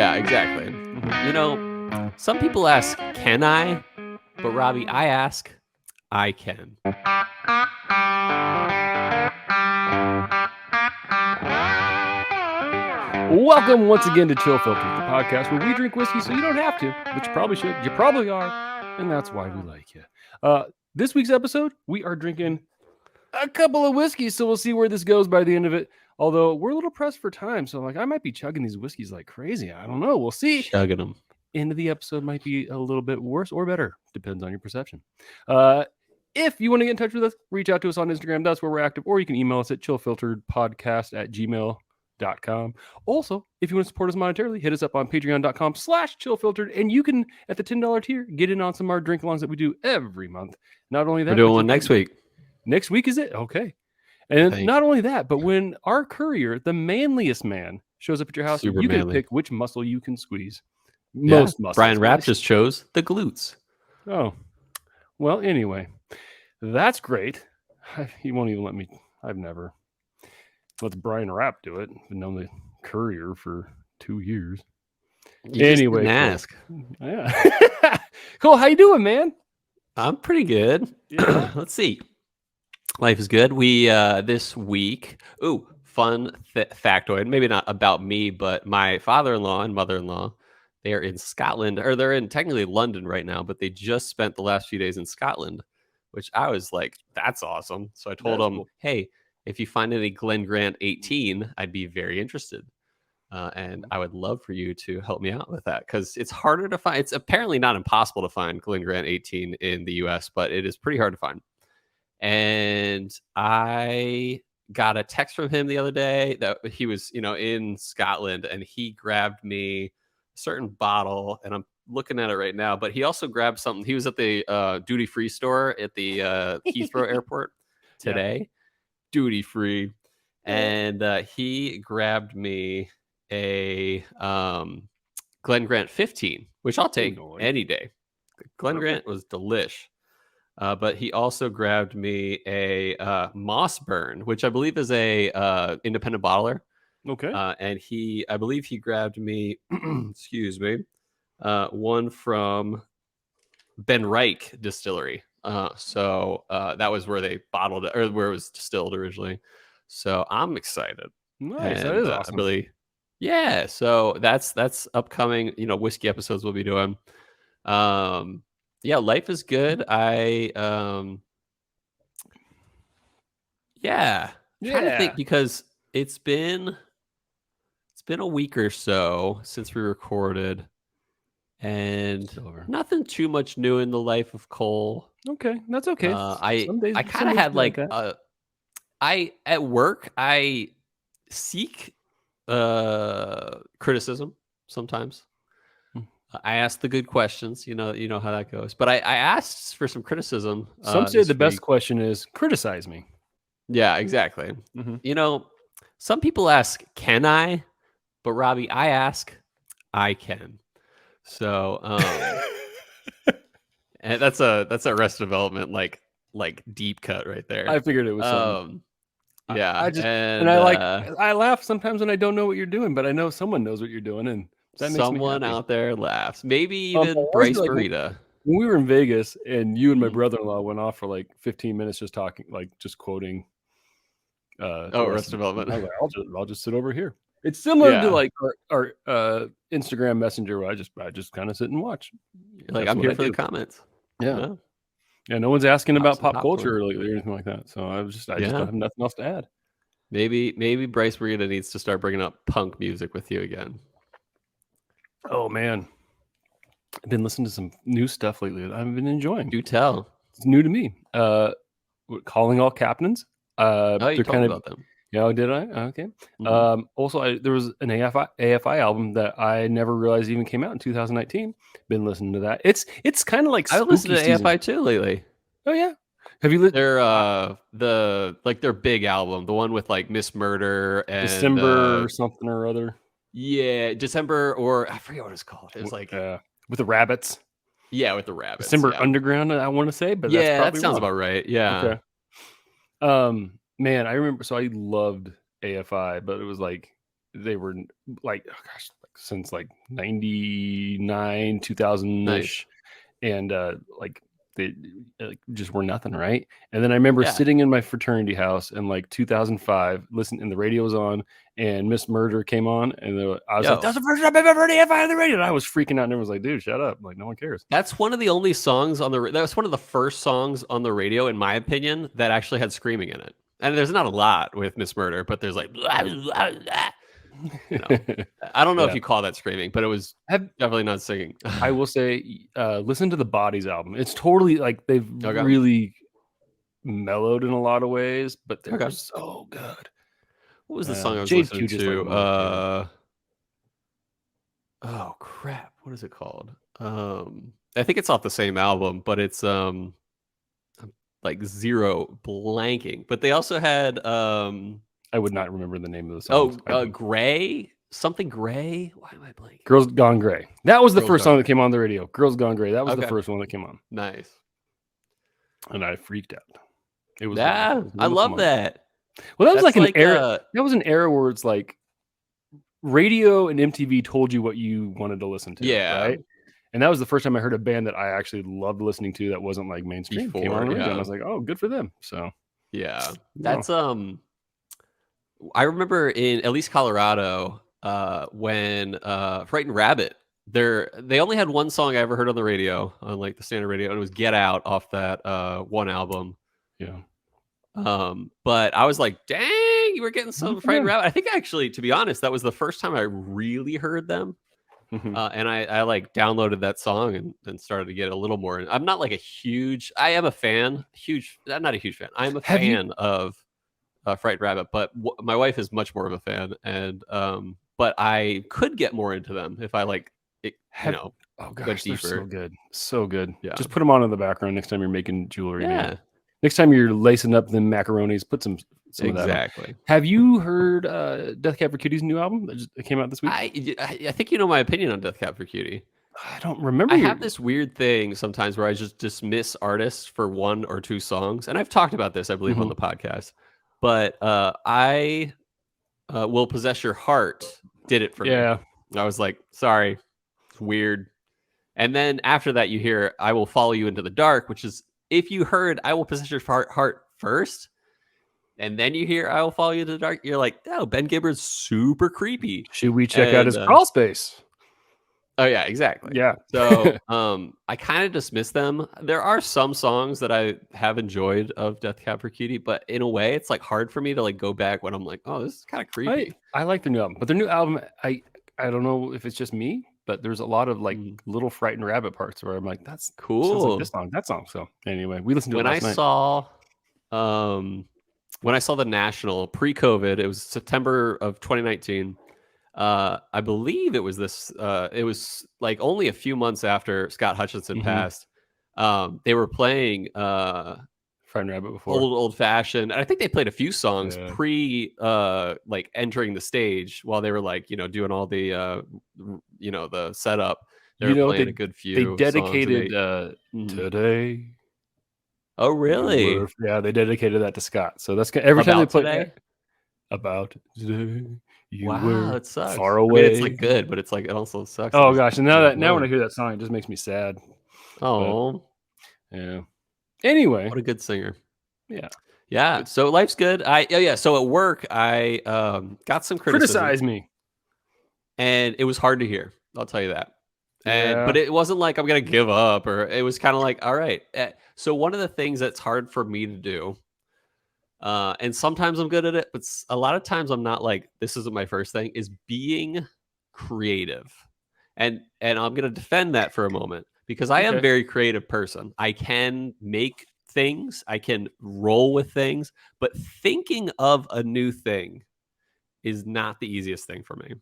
Yeah, exactly. Some people ask, can I? But Robby, I ask, I can. Welcome once again to Chill Filter, the podcast where we drink whiskey so you don't have to, but you probably should. You probably are, and that's why we like you. This week's episode, we are drinking a couple of whiskeys, so we'll see where this goes by the end of it. Although we're a little pressed for time, so I might be chugging these whiskeys like crazy. I don't know. We'll see. Chugging them. End of the episode might be a little bit worse or better. Depends on your perception. If you want to get in touch with us, reach out to us on Instagram. That's where we're active. Or you can email us at chillfilteredpodcast@gmail.com. Also, if you want to support us monetarily, hit us up on patreon.com/chillfiltered, and you can, at the $10 tier, get in on some of our drink alongs that we do every month. Not only that, we're doing one next week. Next week is it? Okay. And not only that, but when our courier, the manliest man, shows up at your house, you can pick which muscle you can squeeze. Most muscles. Brian Rapp just chose the glutes. Oh, well, anyway, that's great. He won't even let me. I've never. Let Brian Rapp do it. I've known the courier for 2 years. Anyway, ask. Yeah. Cool. How you doing, man? I'm pretty good. Yeah. Let's see. Life is good. We this week. Ooh, fun factoid. Maybe not about me, but my father-in-law and mother-in-law. They are in Scotland, or they're in technically London right now, but they just spent the last few days in Scotland, which I was like, that's awesome. So I told them, cool. Hey, if you find any Glen Grant 18, I'd be very interested. And I would love for you to help me out with that, because it's harder to find. It's apparently not impossible to find Glen Grant 18 in the US, but it is pretty hard to find. And I got a text from him the other day that he was, in Scotland, and he grabbed me a certain bottle, and I'm looking at it right now, but he also grabbed something. He was at the duty-free store at the Heathrow airport today. Yeah. Duty free, and he grabbed me a Glen Grant 15, which I'll take any day. Glen Grant was delish, but he also grabbed me a Mossburn, which I believe is a independent bottler. Okay, and I believe he grabbed me, excuse me, one from Ben Reich Distillery. So that was where they bottled it, or where it was distilled originally. So I'm excited. Nice, and, that is awesome. Really, yeah. So that's upcoming. Whiskey episodes we'll be doing. Yeah, life is good. I trying to think, because it's been a week or so since we recorded. And nothing too much new in the life of Cole. Okay, that's okay. I kind of had like at work, I seek criticism sometimes. I ask the good questions. You know how that goes. But I asked for some criticism. Some say the best question is criticize me. Yeah, exactly. Mm-hmm. Some people ask, can I? But Robby, I ask, I can. So and that's a Arrested Development like deep cut right there. I figured it was something. Yeah, I laugh sometimes when I don't know what you're doing, but I know someone knows what you're doing, and that makes someone me happy. out there laughs. Maybe even Bryce Burrita. When we were in Vegas, and you and my brother-in-law went off for like 15 minutes just talking, just quoting. Arrested Development. I'll just sit over here. It's similar to like our Instagram Messenger, where I just kind of sit and watch. Like, I'm here for the comments. Yeah. No one's asking about pop culture or anything like that. So I just don't have nothing else to add. Maybe Bryce Burrita needs to start bringing up punk music with you again. Oh man, I've been listening to some new stuff lately that I've been enjoying. Do tell. It's new to me. Calling All Captains. You talked about them. Yeah, did I? Okay. Mm-hmm. Also, there was an AFI album that I never realized even came out in 2019. Been listening to that. It's kind of like I listened to AFI too lately. Oh yeah. Have you listened? Their big album, the one with like Miss Murder and December or something or other. Yeah, December, or I forget what it's called. It was like with the rabbits. Yeah, with the rabbits. December Underground, I want to say, but yeah, that's that sounds about right. Yeah. Okay. Man, I remember. So I loved AFI, but it was like they were like, oh gosh, like since like 99, 2000 ish, and like they just were nothing, right? And then I remember sitting in my fraternity house in like 2005, listening, and the radio was on, and Miss Murder came on, and I was like, "That's the first time I've ever heard AFI on the radio." And I was freaking out, and everyone was like, "Dude, shut up!" Like, no one cares. That's one of the only songs on the. That's one of the first songs on the radio, in my opinion, that actually had screaming in it. And there's not a lot with Miss Murder, but there's like, blah, blah, blah. You know, I don't know if you call that screaming, but it was definitely not singing. I will say, listen to the Bodies album. It's totally like they've really mellowed in a lot of ways, but they're so good. What was the song I was listening to? Oh crap! What is it called? I think it's off the same album, but it's like zero blanking. But they also had I would not remember the name of the song. Gray. Something Gray. Why am I blanking? Girls Gone Gray. That was the first song that came on the radio. Girls Gone Gray. That was the first one that came on. Nice. And I freaked out. It was I love that. Well, that was like an era. That was an era where it's like radio and MTV told you what you wanted to listen to. Yeah. Right. And that was the first time I heard a band that I actually loved listening to that wasn't like mainstream. Came on the radio, and I was like, oh, good for them. So yeah, that's I remember in at least Colorado when Frightened Rabbit, they only had one song I ever heard on the radio, on like the standard radio, and it was Get Out off that one album. Yeah. But I was like, dang, you were getting some Frightened Rabbit. I think actually, to be honest, that was the first time I really heard them. And I like downloaded that song and started to get a little more. I'm not like I am a fan, I'm not a huge fan. I'm a fan of Frightened Rabbit, but my wife is much more of a fan. And, but I could get more into them if I like, oh gosh, they're so good. So good. Yeah. Just put them on in the background next time you're making jewelry. Yeah. Next time you're lacing up the macaronis, put some of that on. Have you heard Death Cab for Cutie's new album that came out this week? I think you know my opinion on Death Cab for Cutie. I don't remember. I have this weird thing sometimes where I just dismiss artists for one or two songs. And I've talked about this, I believe, on the podcast. But I Will Possess Your Heart did it for me. I was like, sorry, it's weird. And then after that, you hear I Will Follow You Into the Dark, which is, if you heard I Will Possess Your Heart first, and then you hear I Will Follow You to the Dark, you're like, oh, Ben Gibbard's super creepy. Should we check out his crawl space? Oh yeah, exactly. Yeah. So I kind of dismiss them. There are some songs that I have enjoyed of Death Cab for Cutie, but in a way it's like hard for me to like go back when I'm like, oh, this is kind of creepy. I like their new album, but their new album, I don't know if it's just me, but there's a lot of like little Frightened Rabbit parts where I'm like, that's cool. Like this song, that song. So anyway, we listened to it last night. When I saw the National pre-COVID, it was September of 2019. I believe it was this. It was like only a few months after Scott Hutchinson passed. They were playing Frightened Rabbit before, old fashioned. And I think they played a few songs pre like entering the stage while they were like doing all the the setup. They were playing a good few. They dedicated Today. Oh really? Yeah, they dedicated that to Scott. So that's every time they play today? About today. It sucks. Far away. I mean, it's like good, but it's like it also sucks. Oh gosh, and now when I hear that song, it just makes me sad. Oh, but, yeah. Anyway, what a good singer. Yeah. So life's good. So at work, I got some criticism. Criticize me, and it was hard to hear. I'll tell you that. But it wasn't like I'm gonna give up, or it was kind of like, all right. So one of the things that's hard for me to do. And sometimes I'm good at it, but a lot of times I'm not. Like, this isn't my first thing, is being creative. And I'm going to defend that for a moment because I am a very creative person. I can make things, I can roll with things, but thinking of a new thing is not the easiest thing for me.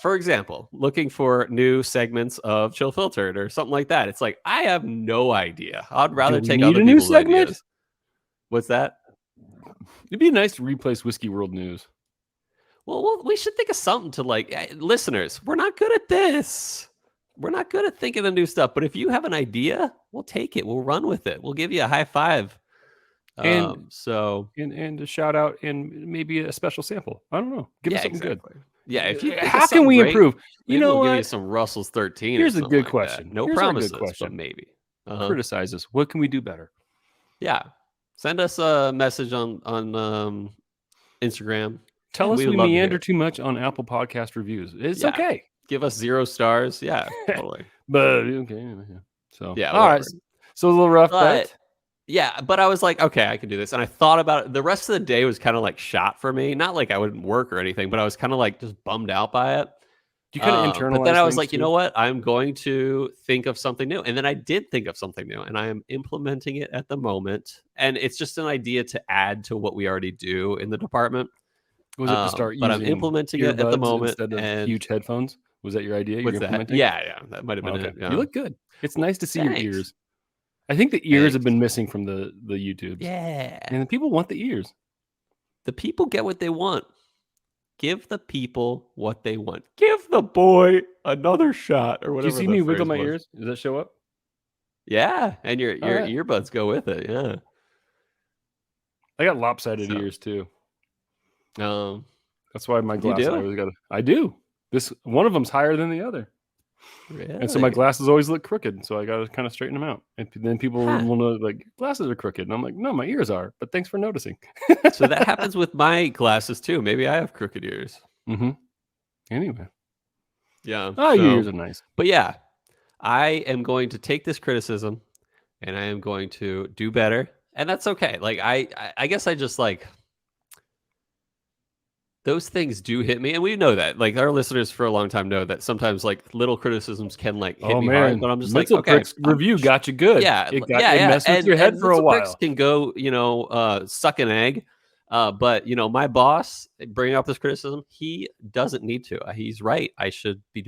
For example, looking for new segments of Chill Filtered or something like that. It's like, I have no idea. I'd rather take other people's ideas. What's that? It'd be nice to replace Whiskey World News. Well, we should think of something to like listeners. We're not good at this. We're not good at thinking of new stuff. But if you have an idea, we'll take it. We'll run with it. We'll give you a high five. And a shout out and maybe a special sample. I don't know. Give us something good. Yeah, if you think of How can something we great, improve? You maybe know we'll give what? you some Russell's 13 or Here's a something good like question. that. No Here's our good promises, but question. maybe. Criticize us. What can we do better? Yeah. Send us a message on Instagram. Tell us we would we love to hear meander it. too much on Apple Podcast reviews. It's Yeah. okay. Give us 0 stars. Yeah, totally. But okay. Yeah. So Yeah, all right. whatever. So a little rough, But yeah, but I was like, okay, I can do this. And I thought about it. The rest of the day was kind of like shot for me. Not like I wouldn't work or anything, but I was kind of like just bummed out by it. Do you kind of internalize But then I was things like, you too? know what? I'm going to think of something new. And then I did think of something new, and I am implementing it at the moment. And it's just an idea to add to what we already do in the department. Was it to start But I'm using implementing it at the earbuds moment. instead of And huge headphones? Was that your idea? You're what's that? implementing? Yeah, that might have been Okay. it. Yeah. You look good. It's Well, nice to see your thanks. ears. I think the ears have Thanks. been missing from the YouTubes. Yeah. And the people want the ears. The people get what they want. Give the people what they want. Give the boy another shot, or Do whatever. you see me wiggle my ears? Does that show up? Yeah, and your right. earbuds go with it. Yeah. I got lopsided So. ears too. That's why my glasses. do? I always got. I do. This one of them's higher than the other. Really? And so my glasses always look crooked. So I got to kind of straighten them out. And then people will know, like, glasses are crooked. And I'm like, no, my ears are. But thanks for noticing. So that happens with my glasses too. Maybe I have crooked ears. Mm-hmm. Anyway. Yeah. Oh, your ears are nice. But yeah, I am going to take this criticism, and I am going to do better. And that's okay. Like, I guess I just like... those things do hit me, and we know that. Like, our listeners for a long time know that sometimes like little criticisms can like hit me hard. But I'm just Mental like, okay, review got you good. Yeah, it messed with your head for a while. Can go, suck an egg. But my boss bringing up this criticism, he doesn't need to. He's right. I should be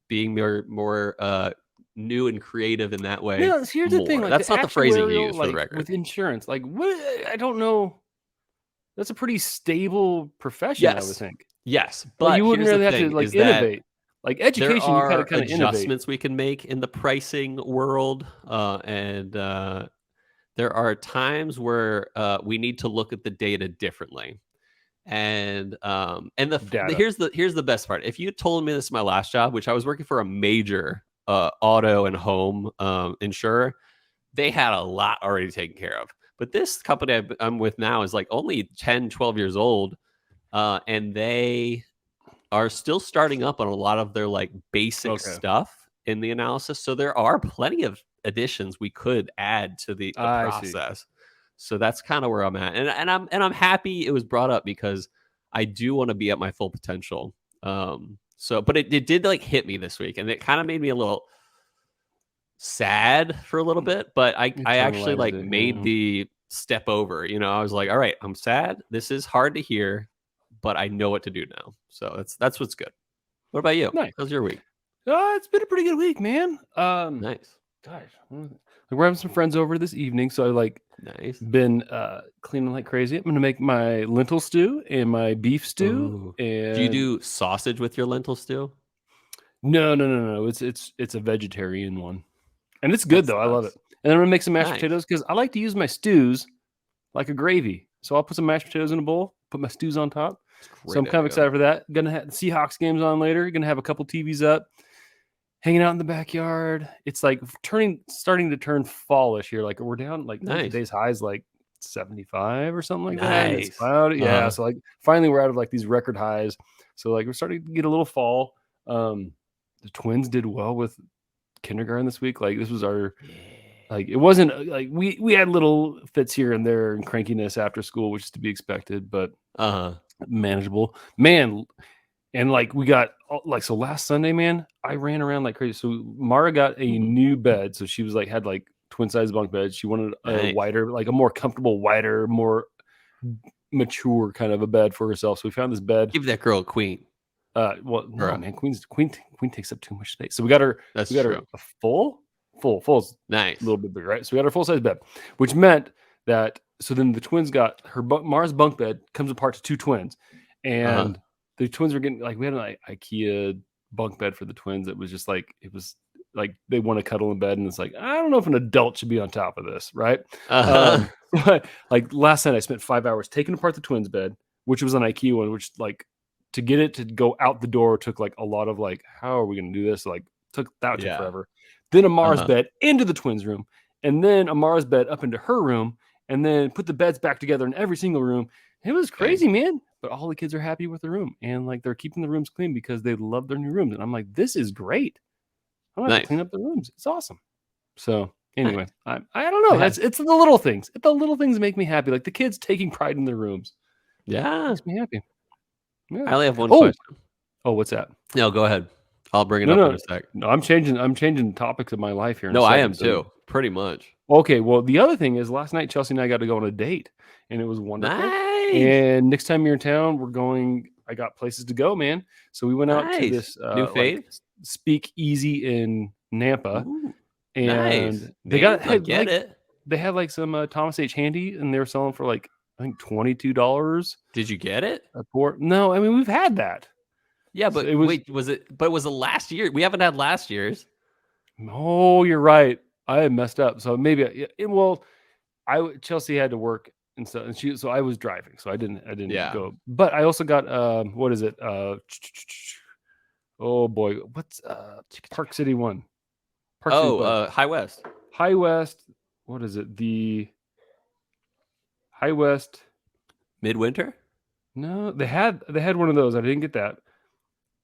being more new and creative in that way. No, here's the thing. Like, that's not the phrasing you use for the record. With insurance, like, what? I don't know. That's a pretty stable profession, yes. I would think. Yes, but you wouldn't really have to like innovate. Like education, you kind of adjustments innovate. We can make in the pricing world, and there are times where we need to look at the data differently. And here's the best part. If you had told me this is my last job, which I was working for a major auto and home insurer, they had a lot already taken care of. But this company I'm with now is like only 10, 12 years old, and they are still starting up on a lot of their like basic stuff in the analysis. So there are plenty of additions we could add to the process. So that's kind of where I'm at, and I'm happy it was brought up because I do want to be at my full potential. But it did like hit me this week, and it kind of made me a little sad for a little bit, but I actually like made the step over. I was like, all right, I'm sad. This is hard to hear, but I know what to do now. So that's what's good. What about you? Nice. How's your week? It's been a pretty good week, man. Nice. Gosh, we're having some friends over this evening, so I like been cleaning like crazy. I'm gonna make my lentil stew and my beef stew. And do you do sausage with your lentil stew? No. It's a vegetarian one. And it's good, though. I love it. And then I'm going to make some mashed potatoes because I like to use my stews like a gravy. So I'll put some mashed potatoes in a bowl, put my stews on top. So I'm kind of excited for that. Going to have the Seahawks games on later. Going to have a couple TVs up, hanging out in the backyard. It's like starting to turn fallish here. Like we're down, like today's high is like 75 or something like that. It's cloudy. Yeah. So like finally we're out of like these record highs. So like we're starting to get a little fall. The twins did well with kindergarten this week. Like this was our like it wasn't like we had little fits here and there and crankiness after school, which is to be expected, but manageable, man. And like we got like, so last Sunday, man, I ran around like crazy. So Mara got a new bed, so she was like had like twin size bunk beds. She wanted a wider, like a more comfortable, wider, more mature kind of a bed for herself. So we found this bed. Give that girl a queen. Well, no, man, queen takes up too much space. So we got her. Her a full, nice, a little bit bigger, right? So we got her full size bed, which meant that. So then the twins got her. Mara's bunk bed comes apart to two twins, and the twins were getting like we had an IKEA bunk bed for the twins. It was just like it was like they want to cuddle in bed, and it's like I don't know if an adult should be on top of this, right? But like last night, I spent 5 hours taking apart the twins' bed, which was an IKEA one, which like to get it to go out the door took like a lot of like, how are we going to do this? Like took forever. Then Amara's bed into the twins' room, and then Amara's bed up into her room, and then put the beds back together in every single room. It was crazy, man. But all the kids are happy with the room, and like they're keeping the rooms clean because they love their new rooms. And I'm like, this is great. I'm gonna have to clean up the rooms. It's awesome. So anyway, I don't know. It's the little things. The little things make me happy. Like the kids taking pride in their rooms. Yeah, makes me happy. Yeah. I only have one question. Oh, what's that? No, go ahead. I'll bring it up in a sec. No, I'm changing topics of my life here. No, I am too. Pretty much. Okay, well, the other thing is last night Chelsea and I got to go on a date, and it was wonderful. Nice. And next time you're in town, we're going. I got places to go, man. So we went out to this new fave Speak Easy in Nampa. Ooh, and they They had like some Thomas H. Handy, and they were selling for like I think $22. Did you get it? No, I mean we've had that. Yeah, but so was it? But it was the last year. We haven't had last year's. Oh, you're right. I had messed up. So maybe Chelsea had to work and so I was driving, so I didn't go. But I also got what is it? Oh boy, what's Park City one? High West. High West. What is it? The High West Midwinter? No, they had one of those. I didn't get that.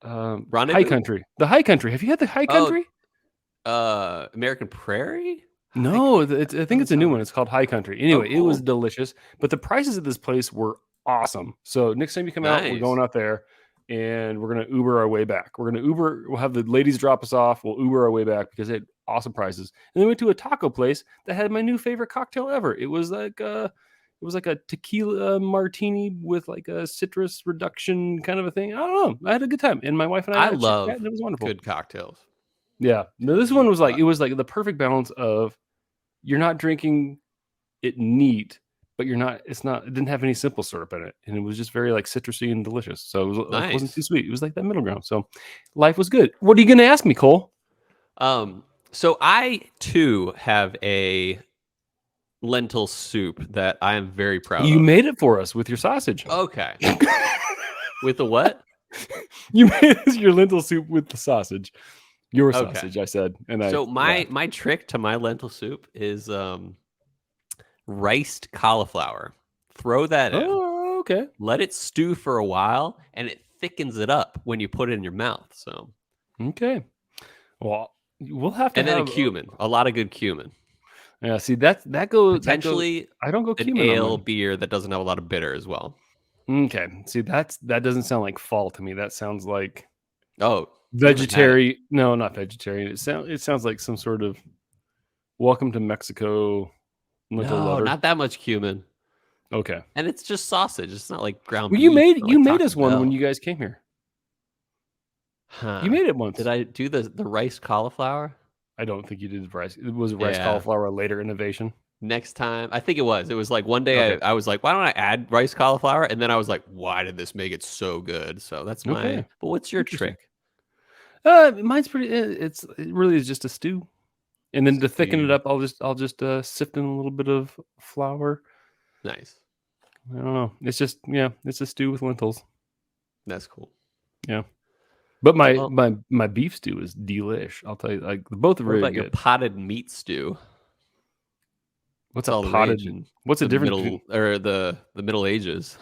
Rendezvous? High Country. The High Country. Have you had the High Country? American Prairie? No, I think it's a new one. It's called High Country. Anyway, It was delicious, but the prices at this place were awesome. So next time you come out, we're going out there, and we're gonna Uber our way back. We're gonna Uber. We'll have the ladies drop us off. We'll Uber our way back because they had awesome prices. And then we went to a taco place that had my new favorite cocktail ever. It was like a tequila martini with like a citrus reduction kind of a thing. I don't know. I had a good time, and my wife and I love and it was wonderful. Good cocktails. Yeah, no, this one was like it was like the perfect balance of you're not drinking it neat, but it didn't have any simple syrup in it, and it was just very like citrusy and delicious. So it was it wasn't too sweet. It was like that middle ground. So life was good. What are you going to ask me, Cole? So I too have a lentil soup that I am very proud of. You made it for us with your sausage. Okay. With the what? You made your lentil soup with the sausage. Your sausage, I said. My trick to my lentil soup is riced cauliflower. Throw that in. Oh, okay. Let it stew for a while, and it thickens it up when you put it in your mouth. So, okay. Well, we'll have to. And then a cumin, a lot of good cumin. Yeah, see that goes potentially. I don't go cumin an ale beer that doesn't have a lot of bitter as well. Okay, see that doesn't sound like fall to me. That sounds like vegetarian. No, not vegetarian. It sounds like some sort of welcome to Mexico. No, not that much cumin. Okay, and it's just sausage. It's not like ground. Well, you made us one when you guys came here. You made it once. Did I do the rice cauliflower? I don't think you did rice. It was rice cauliflower a later innovation. Next time, I think it was. It was like one day I was like, why don't I add rice cauliflower? And then I was like, why did this make it so good? So that's my. But what's your trick? Mine's pretty. It really is just a stew, and then to thicken it up, I'll just sift in a little bit of flour. Nice. I don't know. It's just it's a stew with lentils. That's cool. Yeah. But my beef stew is delish. I'll tell you, like both are really good. Your potted meat stew? What's a potted? What's the difference? The Middle Ages.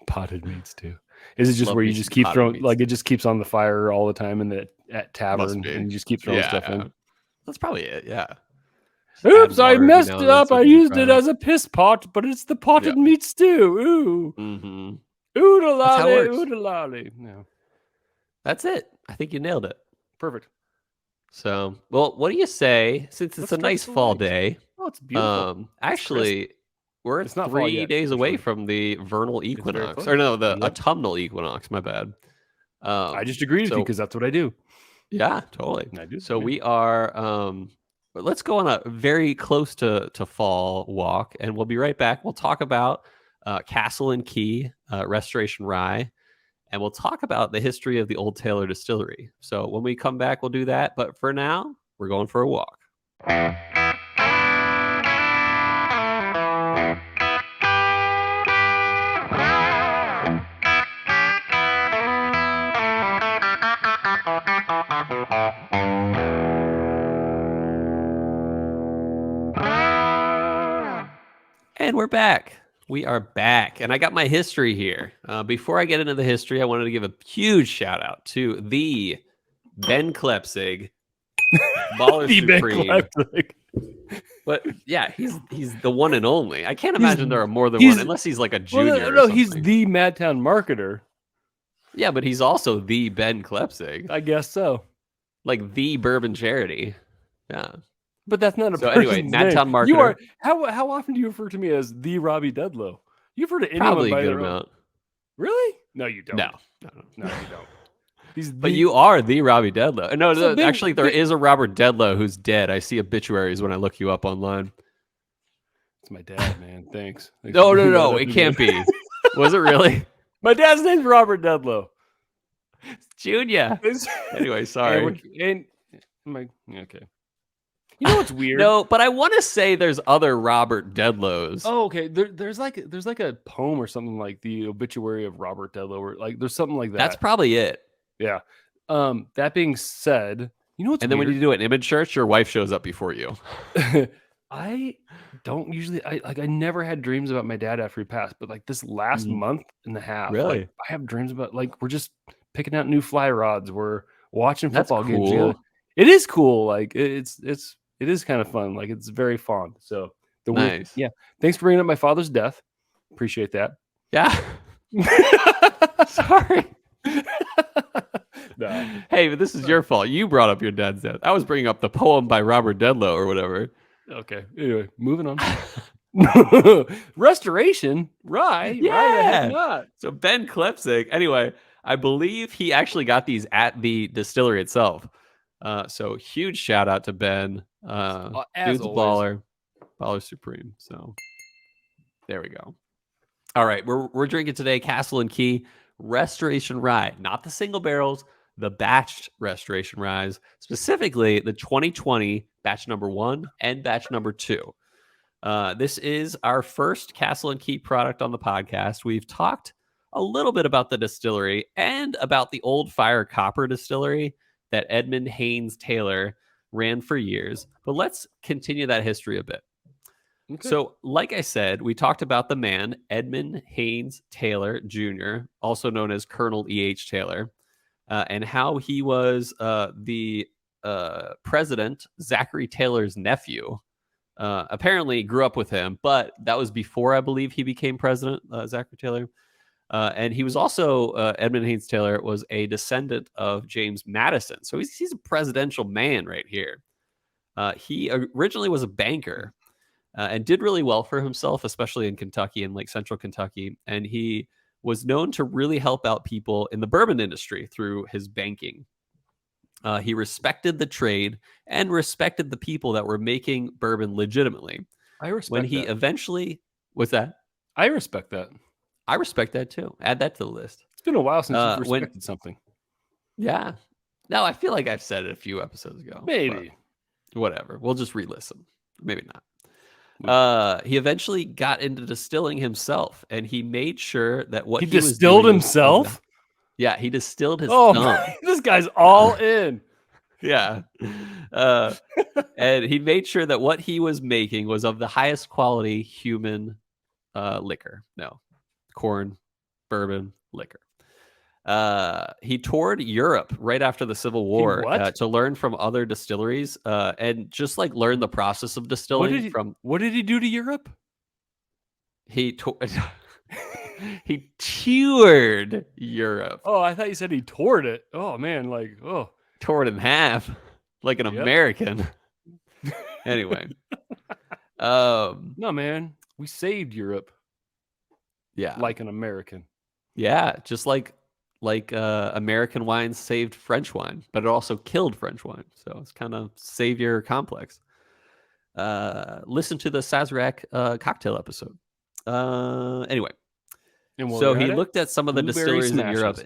Potted meat stew. Is it just where you just keep throwing like it just keeps on the fire all the time at tavern and you just keep throwing stuff in? That's probably it. Yeah. Oops, I messed it up. I used it as a piss pot, but it's the potted meat stew. Ooh. Mm-hmm. Oodalali. No. That's it. I think you nailed it. Perfect. So, well, what do you say? Since it's a nice fall day. Oh, it's beautiful. Actually, we're 3 days away from the vernal equinox. Or no, the autumnal equinox. My bad. I just agreed with you because that's what I do. Yeah, totally. I do. So we are. Let's go on a very close to fall walk, and we'll be right back. We'll talk about Castle and Key Restoration Rye. And we'll talk about the history of the Old Taylor Distillery. So when we come back, we'll do that. But for now, we're going for a walk. And we're back. We are back. And I got my history here. Before I get into the history, I wanted to give a huge shout out to the Ben Klepsig, Baller The Ben Supreme. Klepsig. But yeah, he's the one and only. I can't imagine there are more than one, unless he's like a junior. No, or he's something. the Madtown marketer. Yeah, but he's also the Ben Klepsig. I guess so. Like the bourbon charity. Yeah. But that's not a So person's anyway, name. Madtown marketer. You are how often do you refer to me as the Robby Dedlow? You refer to anyone Probably by a good their own. amount. Really? No, you don't. No, you don't. But you are the Robby Dedlow. No, So Ben- actually, there is a Robert Dedlow who's dead. I see obituaries when I look you up online. It's my dad, man. Thanks. No, it can't be. Was it really? My dad's name's Robert Dedlow. Junior. Anyway, sorry. Okay. You know what's weird? No, but I want to say there's other Robert Dedlows. Oh, okay. There's like a poem or something like the obituary of Robert Dedlow, or like there's something like that. That's probably it. Yeah. That being said, you know what's and then weird? when you do an image search, your wife shows up before you. I don't usually. I never had dreams about my dad after he passed, but like this last month and a half, Really? like, I have dreams about we're just picking out new fly rods. We're watching That's football games cool. together. It is cool. Like it is kind of fun. Like it's very fond. So Nice. Yeah. Thanks for bringing up my father's death. Appreciate that. Yeah. Sorry. No. Hey, but this is your fault. You brought up your dad's death. I was bringing up the poem by Robert Dedlow or whatever. Okay. Anyway, moving on. Restoration Rye. Yeah. Rye the heck not. So Ben Klepsig. Anyway, I believe he actually got these at the distillery itself. So huge shout out to Ben. As Dude's a always. baller supreme. So there we go. All right, we're drinking today Castle and Key Restoration Rye, not the single barrels, the batched Restoration Ryes, specifically the 2020 batch number 1 and batch number 2. This is our first Castle and Key product on the podcast. We've talked a little bit about the distillery and about the Old Fire Copper Distillery that Edmund Haynes Taylor ran for years. But let's continue that history a bit. Okay. So, like I said, we talked about the man, Edmund Haynes Taylor Jr., also known as Colonel E.H. Taylor, and how he was the President Zachary Taylor's nephew. Apparently grew up with him, but that was before, I believe, he became president, Zachary Taylor. And he was also, Edmund Haynes Taylor was a descendant of James Madison. So he's a presidential man right here. He originally was a banker and did really well for himself, especially in Kentucky and like central Kentucky. And he was known to really help out people in the bourbon industry through his banking. He respected the trade and respected the people that were making bourbon legitimately. I respect when he that. eventually, what's that? I respect that. I respect that too. Add that to the list. It's been a while since you've respected something. Yeah. No, I feel like I've said it a few episodes ago. Maybe. Whatever. We'll just re-listen. Maybe not. He eventually got into distilling himself, and he made sure that what he distilled was himself. Yeah, he distilled his thumb. Man, this guy's all in. Yeah. And he made sure that what he was making was of the highest quality human liquor. No, corn, bourbon, liquor. He toured Europe right after the Civil War to learn from other distilleries and just like learn the process of distilling. What did he do to Europe? He he toured Europe. Oh, I thought you said he toured it. Oh man, tore it in half like an American. Anyway, no man, we saved Europe. Yeah, like an American. Yeah, just like American wine saved French wine, but it also killed French wine. So it's kind of savior complex. Listen to the Sazerac cocktail episode. Anyway, so he looked at some of the distilleries in Europe.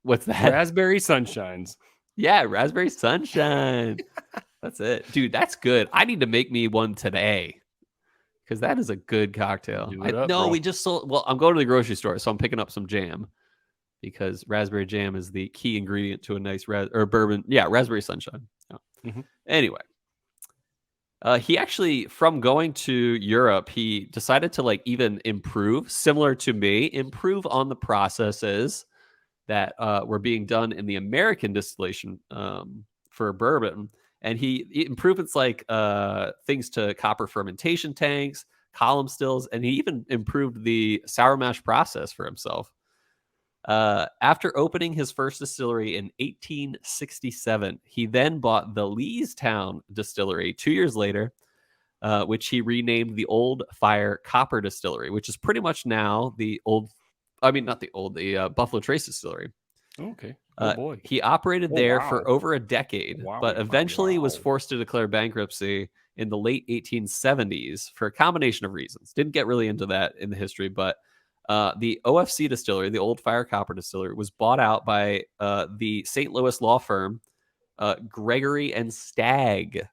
What's that? Raspberry Sunshines. Yeah, Raspberry Sunshine. That's it. Dude, that's good. I need to make me one today because that is a good cocktail. We just sold. Well, I'm going to the grocery store, so I'm picking up some jam because raspberry jam is the key ingredient to a nice bourbon. Yeah, Raspberry Sunshine. Oh. Mm-hmm. Anyway, He actually, from going to Europe, he decided to like even improve, similar to me, improve on the processes that were being done in the American distillation for bourbon. And he improvements like things to copper fermentation tanks, column stills, and he even improved the sour mash process for himself. After opening his first distillery in 1867, he then bought the Leestown Distillery 2 years later, which he renamed the Old Fire Copper Distillery, which is pretty much now the Buffalo Trace Distillery. Okay. Oh boy. He operated there for over a decade, Wow. but eventually was forced to declare bankruptcy in the late 1870s for a combination of reasons. Didn't get really into that in the history, but the OFC distillery, the Old Fire Copper Distillery, was bought out by the St. Louis law firm Gregory and Stagg,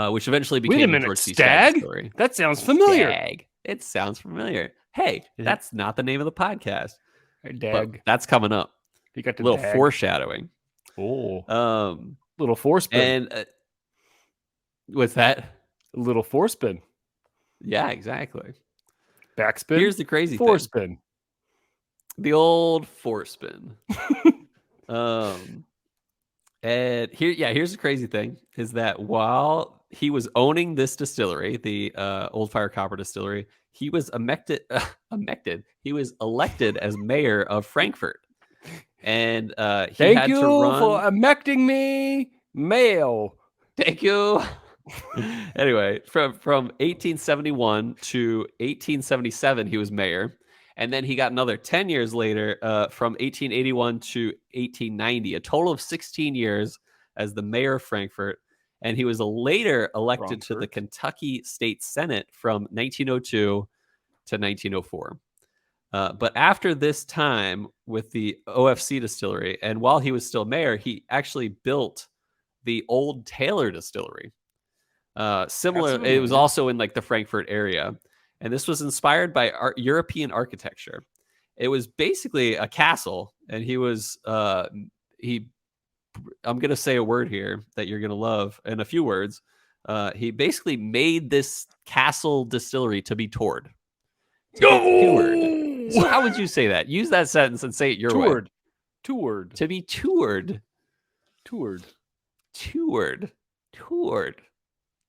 which eventually became Wait a minute, George C. Stagg? Distillery. That sounds familiar. Stagg. It sounds familiar. Hey, that's not the name of the podcast. Dag. But that's coming up. You got the little dag. Foreshadowing. Oh. Little forespin. And what's that? A little forespin. Yeah, exactly. Backspin. Here's the crazy forespin. thing. The old forespin. And here's the crazy thing is that while he was owning this distillery, the Old Fire Copper Distillery, he was He was elected as mayor of Frankfurt, and he had to run. For electing me, male. Thank you. Anyway, from 1871 to 1877, he was mayor. And then he got another 10 years later from 1881 to 1890, a total of 16 years as the mayor of Frankfurt. And he was later elected to the Kentucky State Senate from 1902 to 1904. But after this time with the OFC distillery, and while he was still mayor, he actually built the Old Taylor Distillery. Similar, it was also in like the Frankfurt area. And this was inspired by European architecture. It was basically a castle, and he was I'm going to say a word here that you're going to love in a few words. He basically made this castle distillery to be toured. Toured. So how would you say that? Use that sentence and say it your way. Toured. To be toured. Toured.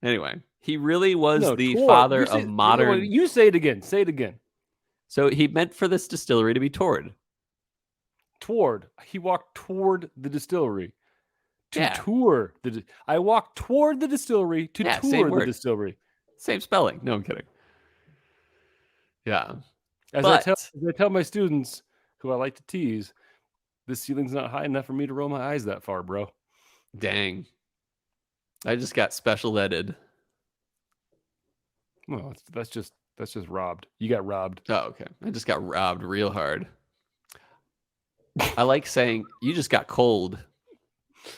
Anyway, he really was the father of modern. You say it again. Say it again. So he meant for this distillery to be toured. Toward. He walked toward the distillery. Tour. I walked toward the distillery to tour the distillery. Same spelling. No, I'm kidding. Yeah. As I tell my students, who I like to tease, this ceiling's not high enough for me to roll my eyes that far, bro. Dang. I just got special edited. Well, that's just robbed. You got robbed. Oh, okay. I just got robbed real hard. I like saying you just got cold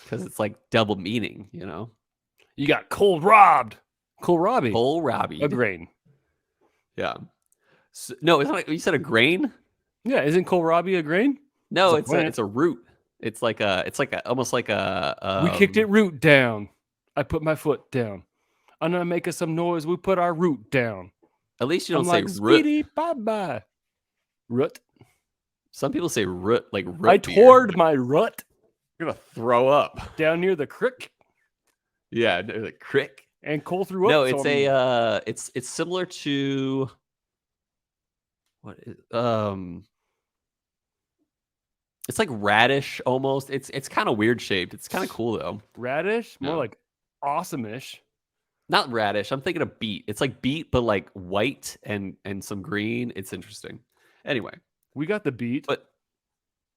because it's like double meaning, you know? You got cold robbed. Kohlrabi. Kohlrabi. A grain. Yeah. So, no, it's not. You said a grain? Yeah, isn't kohlrabi a grain? No, it's a root. It's almost like a. We kicked it root down. I put my foot down. I'm gonna make us some noise. We put our root down. At least you don't say root. Speedy, bye. Root. Some people say root, like root. I toured my root. You're gonna throw up down near the crick. Yeah, the crick. And Cole threw up. No, it's it's similar to what is it's like radish almost. It's kind of weird shaped. It's kind of cool though. Radish? More like awesome-ish. Not radish. I'm thinking of beet. It's like beet, but like white and some green. It's interesting. Anyway, we got the beet, but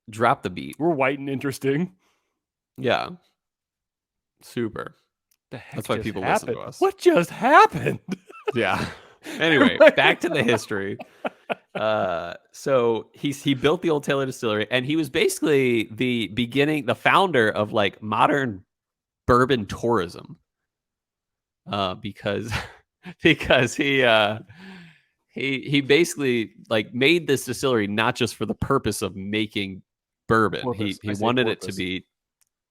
drop the beet. We're white and interesting. Yeah, super. That's why people listen to us. What just happened? Yeah. Anyway, back to the history. So he built the Old Taylor Distillery, and he was basically the founder of like modern bourbon tourism. Because he basically like made this distillery not just for the purpose of making bourbon. He wanted it to be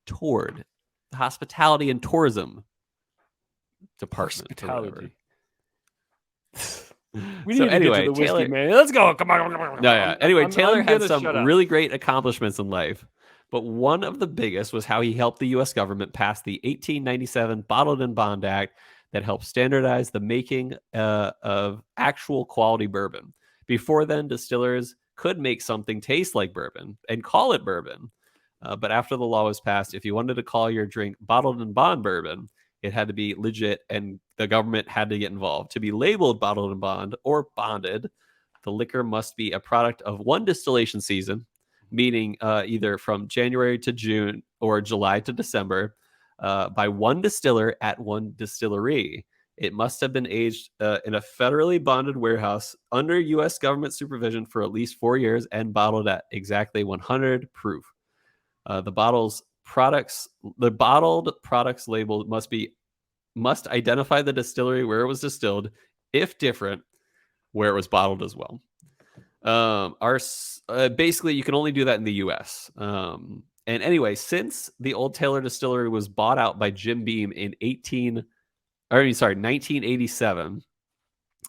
toured. Hospitality and tourism. department or whatever. We need to get to the whiskey, man. Let's go. Come on. No, yeah. Anyway, Taylor had some shut up. really great accomplishments in life, but one of the biggest was how he helped the U.S. government pass the 1897 Bottled in Bond Act that helped standardize the making of actual quality bourbon. Before then, distillers could make something taste like bourbon and call it bourbon. But after the law was passed, if you wanted to call your drink Bottled in Bond bourbon, it had to be legit, and the government had to get involved. To be labeled Bottled in Bond or bonded, the liquor must be a product of one distillation season, meaning either from January to June or July to December, by one distiller at one distillery. It must have been aged in a federally bonded warehouse under U.S. government supervision for at least 4 years and bottled at exactly 100 proof. The bottled products label must identify the distillery where it was distilled, if different, where it was bottled as well. Basically, you can only do that in the U.S. And anyway, since the Old Taylor Distillery was bought out by Jim Beam in 1987,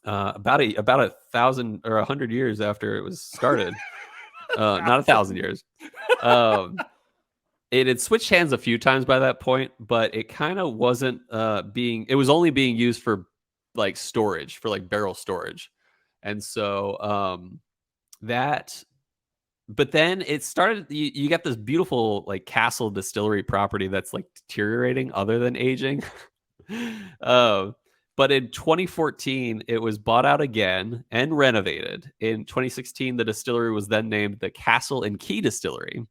about 1,000 or 100 years after it was started, not 1,000 years. It had switched hands a few times by that point, but it kind of wasn't it was only being used for like storage, for like barrel storage. And so but then it started, you got this beautiful like castle distillery property that's like deteriorating other than aging. But in 2014, it was bought out again and renovated. In 2016, the distillery was then named the Castle and Key Distillery.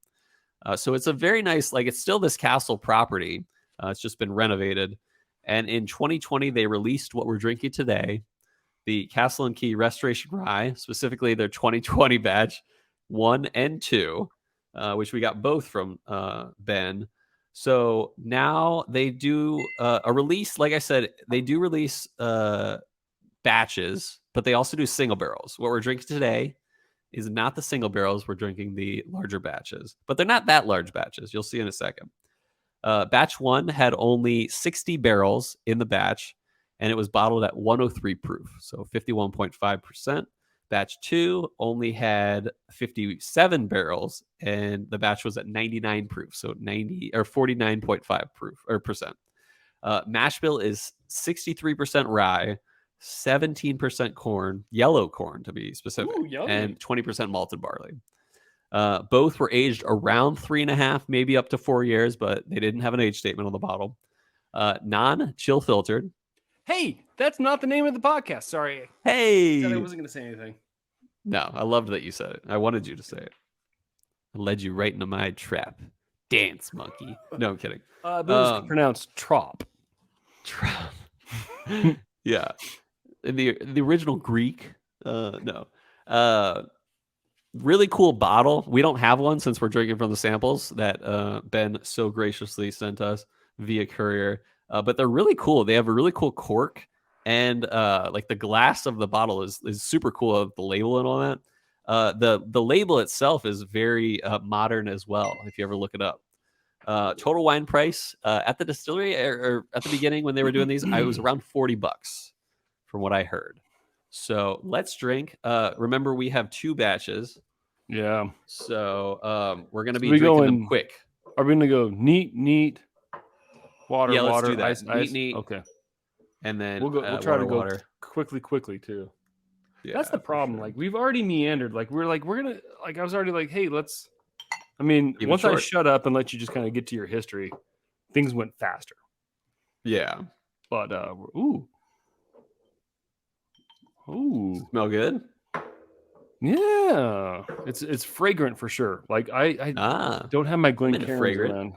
So it's a very nice, like it's still this castle property. It's just been renovated. And in 2020, they released what we're drinking today, the Castle and Key Restoration Rye, specifically their 2020 batch 1 and 2, which we got both from Ben. So now they do a release. Like I said, they do release batches, but they also do single barrels. What we're drinking today is not the single barrels. We're drinking the larger batches, but they're not that large batches. You'll see in a second. Batch 1 had only 60 barrels in the batch, and it was bottled at 103 proof, so 51.5%. Batch 2 only had 57 barrels, and the batch was at 99 proof, so 49.5 proof or percent. Mash bill is 63% rye, 17% corn, yellow corn to be specific, and 20% malted barley. Both were aged around 3.5, maybe up to 4 years, but they didn't have an age statement on the bottle. Non-chill filtered. Hey, that's not the name of the podcast. Sorry. Hey. I wasn't going to say anything. No, I loved that you said it. I wanted you to say it. I led you right into my trap. Dance, monkey. No, I'm kidding. But it was pronounced trop. Trop. Yeah. In the original Greek, no. Really cool bottle. We don't have one since we're drinking from the samples that Ben so graciously sent us via courier. But they're really cool. They have a really cool cork, and like the glass of the bottle is super cool. The label and all that. The label itself is very modern as well. If you ever look it up. Total wine price at the distillery or at the beginning when they were doing these, I was around $40 from what I heard. So let's drink. Remember, we have 2 batches. Yeah. So we're gonna be drinking them quick. Are we gonna go neat? Water, yeah, let's water, do that. ice. Neat. Okay. And then we'll try to go water. quickly too. Yeah, that's the problem. Sure. Like we've already meandered. Like we're gonna I was already like, hey, let's. I mean, once I shut up and let you just kind of get to your history, things went faster. Yeah. But ooh, smell good. Yeah, it's fragrant for sure. Like I don't have my Glencairns around.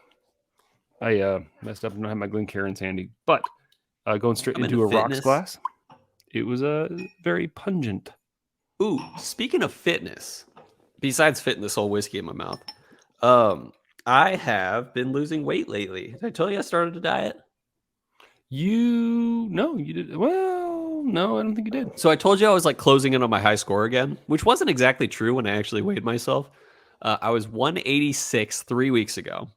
I messed up and don't have my Glencairns handy. But going straight into a rocks glass, it was very pungent. Ooh, speaking of fitness, besides fitting this whole whiskey in my mouth, I have been losing weight lately. Did I tell you I started a diet? You did. Well, no, I don't think you did. So I told you I was like closing in on my high score again, which wasn't exactly true when I actually weighed myself. I was 186 3 weeks ago.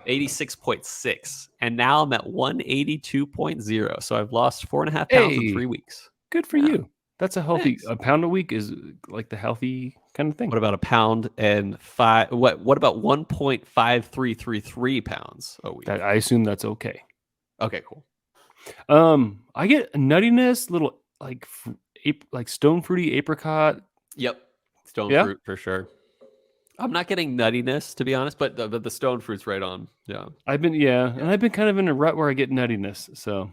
86.6, and now I'm at 182.0. So I've lost 4.5 pounds in Hey, 3 weeks. good for Yeah. you. That's a healthy. Thanks. A pound a week is like the healthy kind of thing. What about a pound and five? What about 1.5333 pounds a week? That I assume that's okay. Okay, cool. I get a nuttiness, little like stone fruity apricot. Yep, stone Yeah? fruit for sure. I'm not getting nuttiness, to be honest, but the stone fruit's right on. Yeah. And I've been kind of in a rut where I get nuttiness. So,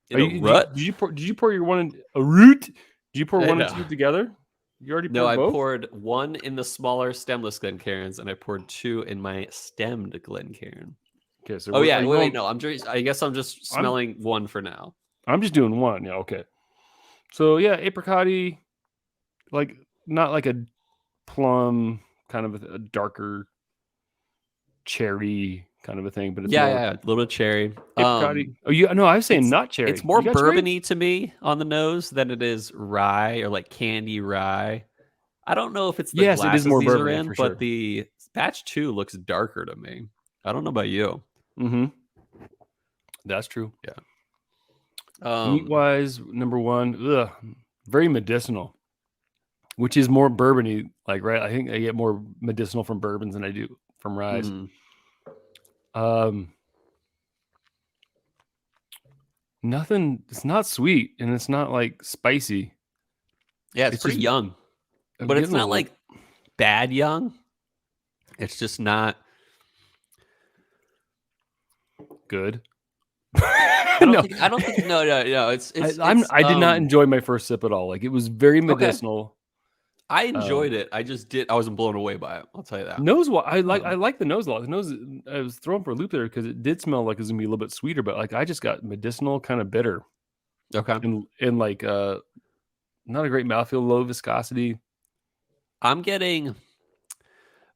In a rut? did you pour your one in a root? Did you pour one and No. two together? You already No, poured I both? poured one in the smaller stemless Glencairns, and I poured two in my stemmed Glencairn. Okay, so Oh yeah, are you wait, going, no, I guess I'm just smelling one for now. I'm just doing one. Yeah, okay. So yeah, apricot-y, like not like a plum, kind of a darker cherry kind of a thing, but it's more Yeah, a little cherry. apricot-y. Oh, no, I was saying It's not cherry. it's more You got cherry? bourbony to me on the nose than it is rye or like candy rye. I don't know if it's the Yes, it is glasses more these are bourbony in, for but sure. the batch 2 looks darker to me. I don't know about you. Mm-hmm. That's true. Yeah. Meat wise, number one, very medicinal, which is more bourbony. Like, right? I think I get more medicinal from bourbons than I do from ryes. Nothing. It's not sweet and it's not like spicy. Yeah, it's pretty just young, I'm but it's getting a not like bad young. It's just not. good. I don't think. No. I did not enjoy my first sip at all. Like, it was very Okay. medicinal. I enjoyed it. I wasn't blown away by it. I'll tell you that. Nose I like the nose lot. The nose, I was thrown for a loop there because it did smell like it was gonna be a little bit sweeter, but like I just got medicinal, kind of bitter, Okay. and like not a great mouthfeel, low viscosity. I'm getting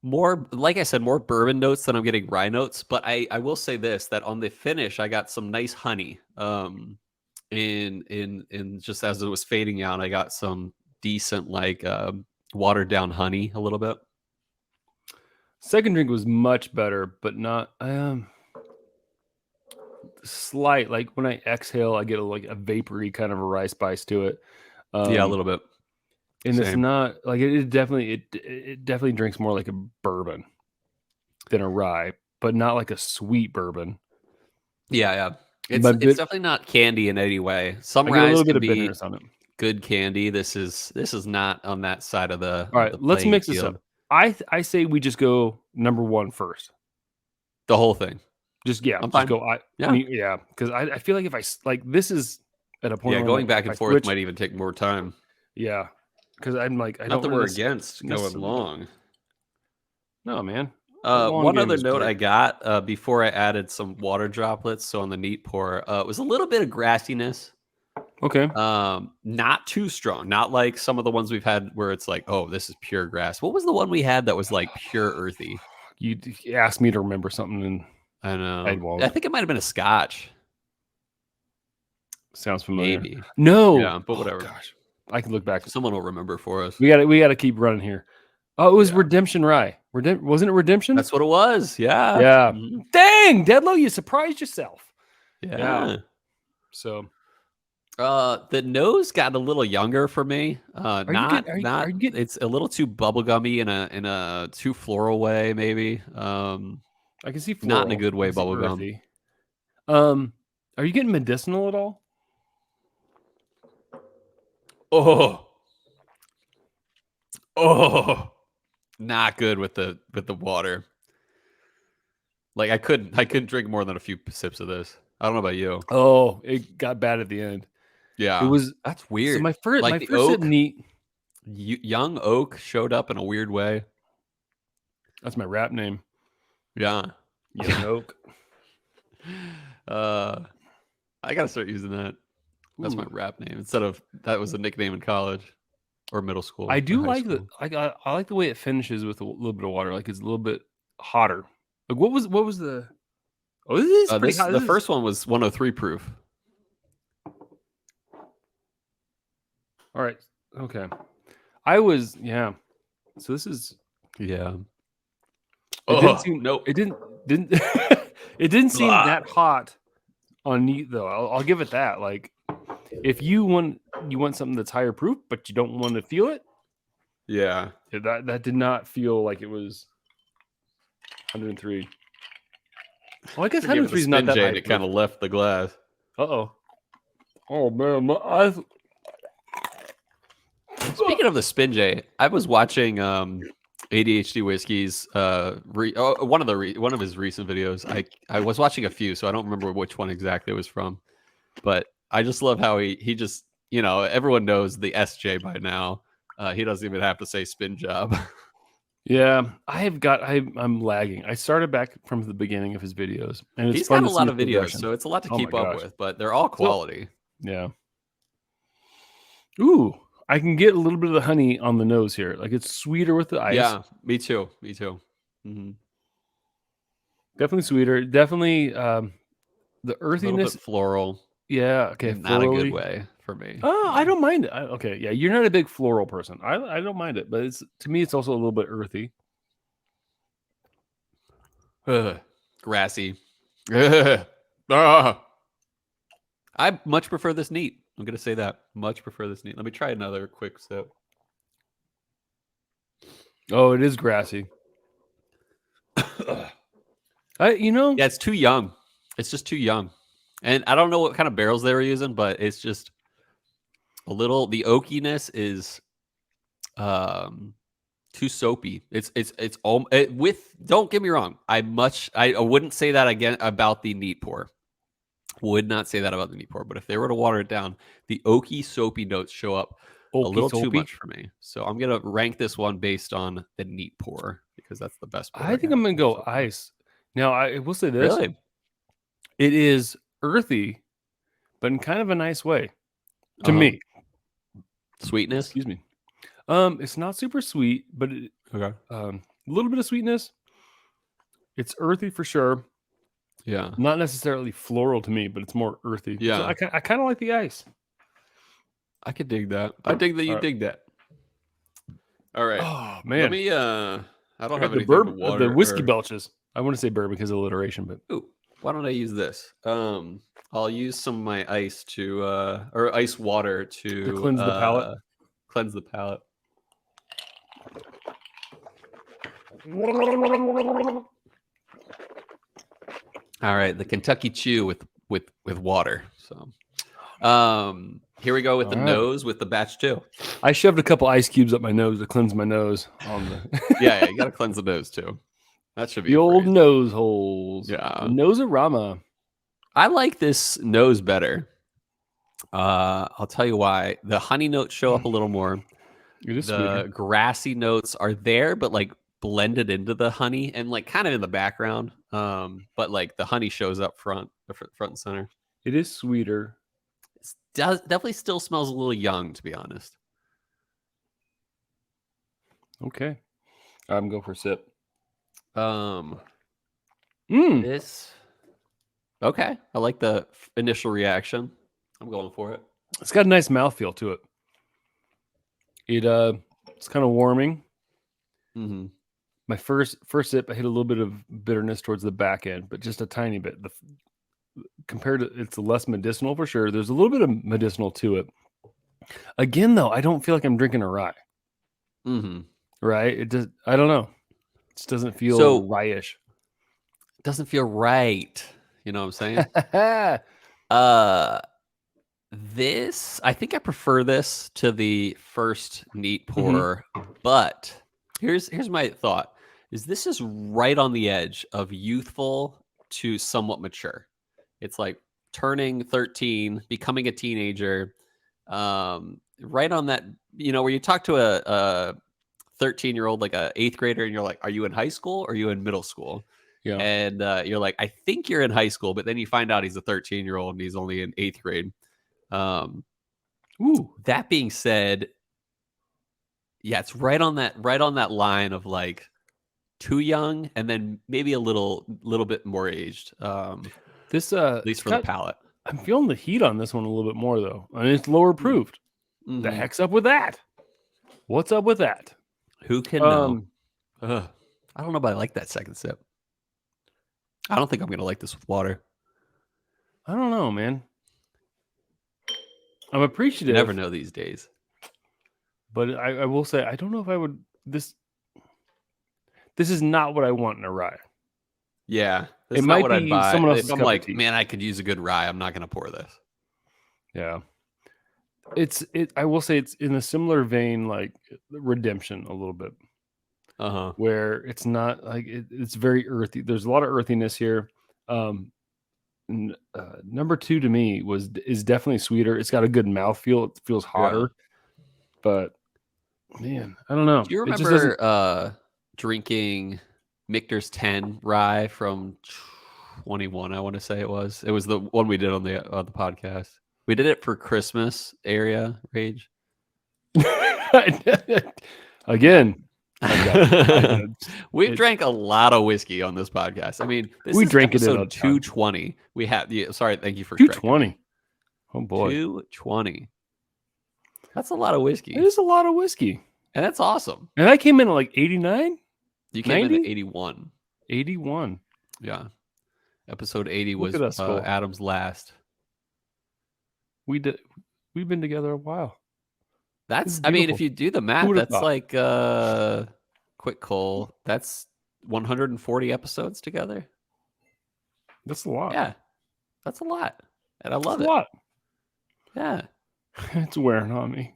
more, like I said, more bourbon notes than I'm getting rye notes. But I will say this, that on the finish, I got some nice honey. In just as it was fading out, I got some decent like watered down honey a little bit. Second drink was much better, but not slight. Like when I exhale, I get like a vapory kind of a rye spice to it. Yeah, a little bit. And Same. it's not like it definitely drinks more like a bourbon than a rye, but not like a sweet bourbon. Yeah. It's definitely not candy in any way. Some I get a ryes little bit can of be bitterness on it. good candy. This is not on that side of the All right, the let's playing mix field. this up. I say we just go number one first. The whole thing. Just I'm fine. go. Yeah, because I feel like if I like this is at a point. Yeah, where going back and forth switch, might even take more time. Yeah, because I'm like I Not that don't we're against going necessarily- long. No, man. One other note I got before I added some water droplets, so on the neat pour, was a little bit of grassiness. Okay. Not too strong. Not like some of the ones we've had where it's like, oh, this is pure grass. What was the one we had that was like pure earthy? You asked me to remember something, and I know. I won't. I think it might have been a Scotch. Sounds familiar. Maybe. No. Yeah, but whatever. Gosh, I can look back. Someone will remember for us. We got to keep running here. Oh, it was Redemption Rye. Wasn't it Redemption? That's what it was. Yeah. Yeah. Mm-hmm. Dang, Deadlow, you surprised yourself. Yeah. So, the nose got a little younger for me. It's a little too bubblegummy in a too floral way, maybe. I can see floral. Not in a good way, bubblegum. Are you getting medicinal at all? Oh, not good with the water. Like I couldn't drink more than a few sips of this. I don't know about you. Oh, it got bad at the end. Yeah, it was. That's weird. So my first oak, neat. Young oak showed up in a weird way. That's my rap name. Yeah, Young oak. I gotta start using that. That's my rap name instead of that was a nickname in college or middle school. I do like I like the way it finishes with a little bit of water. Like it's a little bit hotter. Like what was the? Oh, this is pretty hot. The first one was 103 proof. All right. Okay. I was So this is yeah. It didn't seem, nope. It didn't. It didn't seem that hot on neat though. I'll give it that. Like, if you want something that's higher proof, but you don't want to feel it, Yeah. that did not feel like it was 103. Well, I guess 103 is not that high. It kind of left the glass. Uh-oh. Oh, man. My eyes. Speaking of the Spin J, I was watching ADHD Whiskey's one of his recent videos. I was watching a few, so I don't remember which one exactly it was from. But I just love how he just, everyone knows the SJ by now. He doesn't even have to say spin job. Yeah, I'm lagging. I started back from the beginning of his videos, and He's got a lot of videos, so it's a lot to keep up with, but they're all quality. Yeah. Ooh, I can get a little bit of the honey on the nose here. Like, it's sweeter with the ice. Yeah, me too. Mm-hmm. Definitely sweeter. Definitely the earthiness. A little bit floral. Yeah, okay. Not a good way for me. Oh, I don't mind it. Okay, yeah, you're not a big floral person. I don't mind it, but to me, it's also a little bit earthy. Grassy. I much prefer this neat. I'm going to say that. Much prefer this neat. Let me try another quick sip. Oh, it is grassy. Yeah, it's too young. It's just too young. And I don't know what kind of barrels they were using, but it's just a little, the oakiness is too soapy. Don't get me wrong. I wouldn't say that again about the neat pour. Would not say that about the neat pour, but if they were to water it down, the oaky, soapy notes show up a little too much for me. So I'm gonna rank this one based on the neat pour because that's the best pour. I think I'm gonna go ice. Now I will say this: really, it is earthy, but in kind of a nice way to me. Sweetness. Excuse me. It's not super sweet, but a little bit of sweetness. It's earthy for sure. Yeah. Not necessarily floral to me, but it's more earthy. Yeah. So I kind of like the ice. I could dig that. I dig that you dig that. All right. Oh man. Let me I don't have any the whiskey belches. I want to say bourbon because of alliteration, but why don't I use this? I'll use some of my ice or ice water to cleanse the palate. Cleanse the palate. All right, the Kentucky Chew with water. So, here we go with the nose with the batch 2. I shoved a couple ice cubes up my nose to cleanse my nose. Yeah, you got to cleanse the nose too. That should be the old nose holes. Yeah, nose-a-rama. I like this nose better. I'll tell you why. The honey notes show up a little more. It is the sweeter. Grassy notes are there, but like blended into the honey and like kind of in the background. But like the honey shows up front and center. It is sweeter. It definitely still smells a little young, to be honest. Okay, I'm going for a sip. This. Okay, I like the initial reaction. I'm going for it. It's got a nice mouthfeel to it. It's kind of warming. Mm-hmm. My first sip, I hit a little bit of bitterness towards the back end, but just a tiny bit. Compared to, it's less medicinal for sure. There's a little bit of medicinal to it. Again, though, I don't feel like I'm drinking a rye. Mm-hmm. Right? It does. I don't know. It just doesn't feel rye-ish. It doesn't feel right. You know what I'm saying? This, I think I prefer this to the first neat pour, but here's my thought: this is right on the edge of youthful to somewhat mature. It's like turning 13, becoming a teenager, right on that. Where you talk to a 13-year-old, like a 8th grader, and you're like, "Are you in high school or are you in middle school?" Yeah, and you're like, "I think you're in high school," but then you find out he's a 13-year-old and he's only in 8th grade. That being said, yeah, it's right on that line of like too young and then maybe a little bit more aged. This at least for the palate. I'm feeling the heat on this one a little bit more though. I mean, it's lower proofed. Mm-hmm. The heck's up with that? What's up with that? Who can know? I don't know, but I like that second sip. I don't think I'm gonna like this with water. I don't know, man. I'm You appreciative. never know these days. But I will say, I don't know if I would. This is not what I want in a rye. Yeah, this It is not might what I'd be buy. someone else's If I'm cup of like, tea. man, I could use a good rye, I'm not gonna pour this. Yeah. I will say it's in a similar vein, like Redemption a little bit, where it's not like it's very earthy. There's a lot of earthiness here. Number 2 to me is definitely sweeter. It's got a good mouthfeel. It feels hotter, but man, I don't know. Do you It just doesn't. remember drinking Michter's 10 rye from 21? I want to say it was. It was the one we did on the podcast. We did it for Christmas area rage. Again, We've drank a lot of whiskey on this podcast. I mean, this we is drank episode it 220. We have sorry, thank you for 220. Oh boy, 220. That's a lot of whiskey. It is a lot of whiskey, and that's awesome. And I came in at like 89. You came 90? in at 81. 81. Yeah, episode 80 Look was at us go. Adam's last. We've been together a while. That's, I mean, if you do the math, that's like quick Cole. That's 140 episodes together. That's a lot. Yeah, that's a lot, and I love it. A lot. Yeah, it's wearing on me.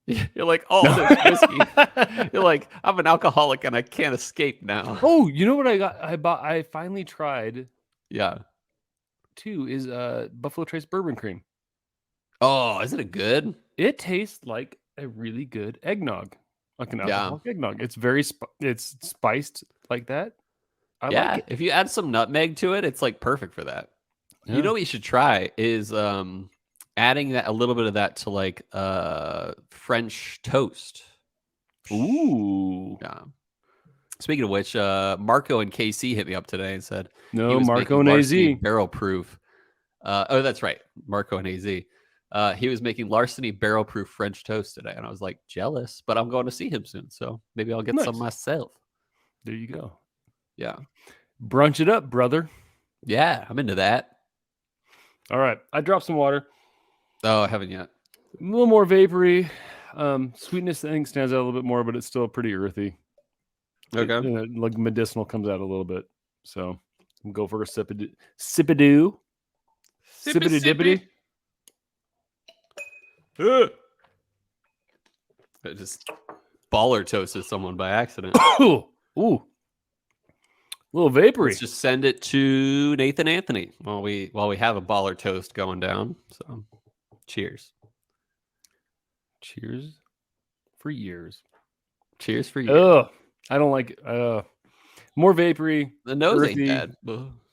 You're like, oh, this whiskey. You're like, I'm an alcoholic and I can't escape now. Oh, you know what I got? I finally tried. Yeah. 2 is Buffalo Trace bourbon cream. Oh, isn't it good? It tastes like a really good eggnog, like an alcoholic eggnog. It's very it's spiced like that. I like it. If you add some nutmeg to it, it's like perfect for that. Yeah. You know what you should try is adding that a little bit of that to like French toast. Ooh. Yeah. Speaking of which, Marco and KC hit me up today and said, "No, Marco and AZ barrel proof." Oh, that's right, Marco and AZ. He was making Larceny barrel proof French toast today, and I was like jealous. But I'm going to see him soon, so maybe I'll get some myself. There you go. Yeah, brunch it up, brother. Yeah, I'm into that. All right, I dropped some water. Oh, I haven't yet. A little more vapory. Sweetness, I think, stands out a little bit more, but it's still pretty earthy. Okay. Like medicinal comes out a little bit. So we'll go for a sip-a-doo. Sip-a-doo. Sip-a-doo-dippity. I just baller toasted someone by accident. Ooh. A little vapory. Let's just send it to Nathan Anthony while we have a baller toast going down. So cheers. Cheers for years. Cheers for you. Ugh. I don't like it. More vapory. The nose ain't bad.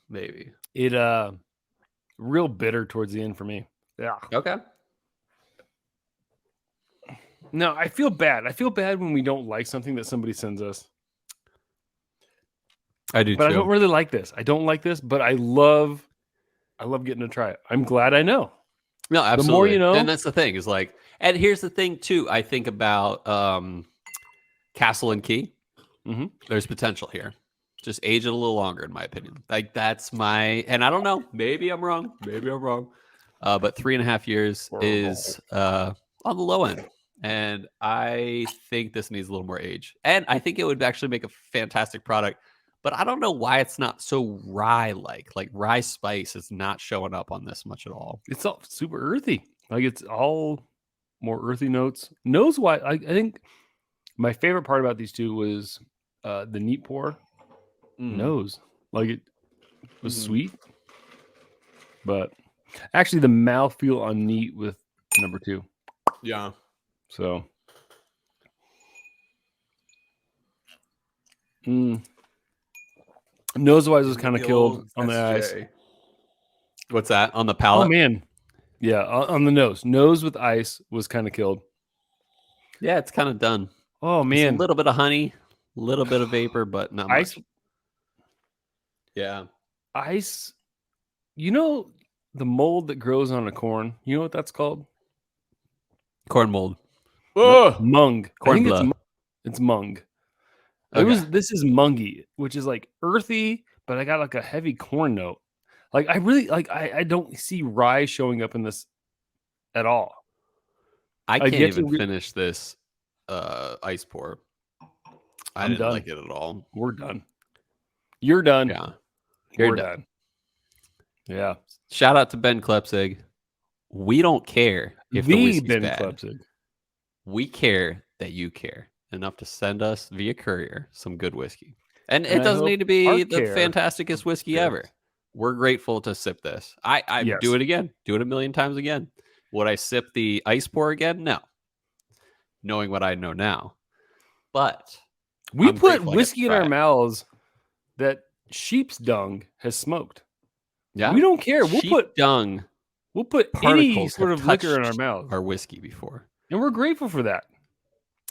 Maybe. It real bitter towards the end for me. Yeah. Okay. No, I feel bad. I feel bad when we don't like something that somebody sends us. I do, but too. I don't really like this. I don't like this, but I love getting to try it. I'm glad I know. No, absolutely. The more you know. And that's the thing is like, and here's the thing too. I think about Castle and Key. Mm-hmm. There's potential here. Just age it a little longer, in my opinion. Like that's and I don't know. Maybe I'm wrong. But 3.5 years is on the low end. And I think this needs a little more age. And I think it would actually make a fantastic product. But I don't know why it's not so rye-like. Like rye spice is not showing up on this much at all. It's all super earthy. Like it's all more earthy notes. Nose wise, I think my favorite part about these two was the neat pour nose. Like it was sweet. But actually the mouthfeel on neat with number 2. Yeah. So nose wise was kind of killed on the ice. What's that? On the palate? Oh man. Yeah, on the nose. Nose with ice was kind of killed. Yeah, it's kind of done. Oh man. Just a little bit of honey, a little bit of vapor, but not ice. Much. Yeah. Ice. You know the mold that grows on a corn? You know what that's called? Corn mold. Mung. Corn blood. It's mung. Okay. This is mungy, which is like earthy, but I got like a heavy corn note. Like I really like I don't see rye showing up in this at all. I I've can't yet to even finish this ice pour. I I'm didn't done. like it at all. We're done. You're done. Yeah. You're We're done. done. Yeah. Shout out to Ben Klepsig. We don't care if the The whiskey's Ben bad. Klepsig. We care that you care enough to send us via courier some good whiskey. And And it I doesn't hope need to be our the care fantasticest whiskey cares. ever. We're grateful to sip this. I Yes. do it again. Do it a million times again. Would I sip the ice pour again? No. Knowing what I know now. But We I'm put grateful I get to whiskey in try our it. mouths that sheep's dung has smoked. Yeah. We don't care. Sheep dung We'll put any particles sort have of liquor in our touched mouths. our whiskey before. And we're grateful for that.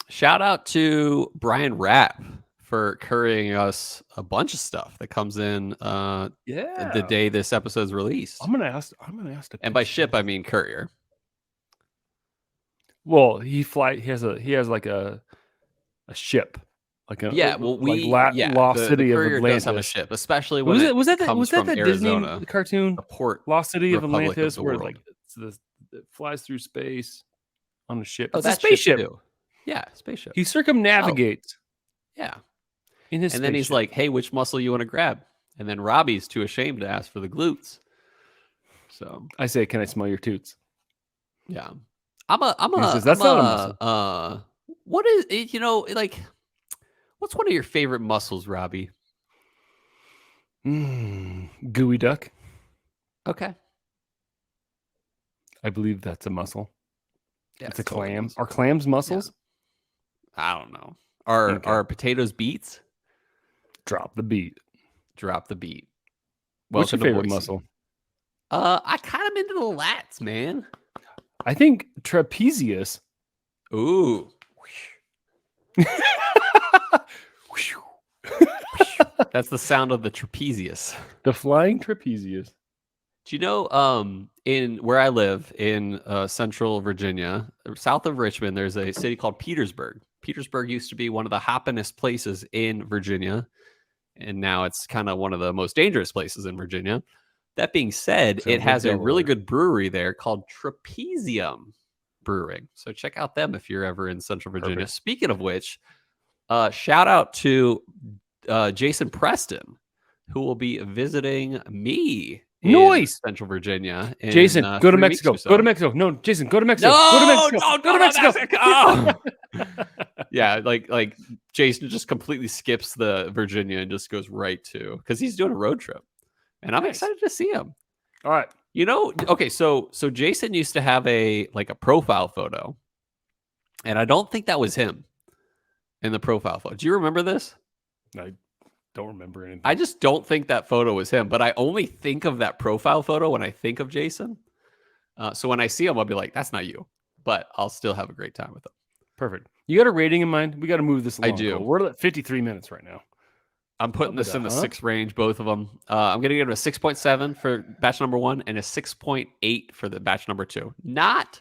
Shout out to Brian Rapp for currying us a bunch of stuff that comes in the day this episode's released. I'm gonna ask to And by pitch ship that. I mean courier. Well, he has like a ship. Like a Yeah, well, Lost the City of courier Atlantis. does have a ship, especially when Was that comes the from Arizona, Disney cartoon the port Lost City of republic of Atlantis, the where world. like it flies through space on a ship? Oh, It's a that spaceship. ship too. Yeah, spaceship. He circumnavigates Yeah, in his and then he's spaceship. like, "Hey, which muscle you want to grab?" And then Robby's too ashamed to ask for the glutes. So I say, "Can I smell your toots?" yeah, He says, "That's not a muscle." What is it? Like, what's one of your favorite muscles, Robby? Gooey duck. Okay, I believe that's a muscle. yeah, It's a totally clam. muscle. Are clams muscles? I don't know. Are potatoes beets? Drop the beat. Drop the beat. What's your Welcome to favorite Boise. muscle? I kind of into the lats, man. I think trapezius. Ooh. That's the sound of the trapezius. The flying trapezius. Do you know, in where I live in central Virginia, south of Richmond, there's a city called Petersburg. Petersburg used to be one of the hoppinest places in Virginia, and now it's kind of one of the most dangerous places in Virginia. That being said, Sounds it has like a really Delaware. good brewery there called Trapezium Brewing. So check out them if you're ever in central Virginia. Perfect. Speaking of which, shout out to Jason Preston, who will be visiting me in Nice. Central Virginia. In, Jason, go to 3 weeks Mexico. or so. Go to Mexico. No, Jason, go to Mexico. No, go to Mexico. don't Go to Mexico. Yeah, like Jason just completely skips the Virginia and just goes right to, because he's doing a road trip, and I'm Nice. excited to see him. All right. Okay, so Jason used to have a profile photo, and I don't think that was him in the profile photo. Do you remember this? I don't remember anything. I just don't think that photo was him, but I only think of that profile photo when I think of Jason. So when I see him, I'll be like, "That's not you," but I'll still have a great time with him. Perfect. You got a rating in mind? We got to move this along. I do. Cole. We're at 53 minutes right now. I'm putting this in the 6 range, both of them. I'm going to give it a 6.7 for batch number 1 and a 6.8 for the batch number 2. Not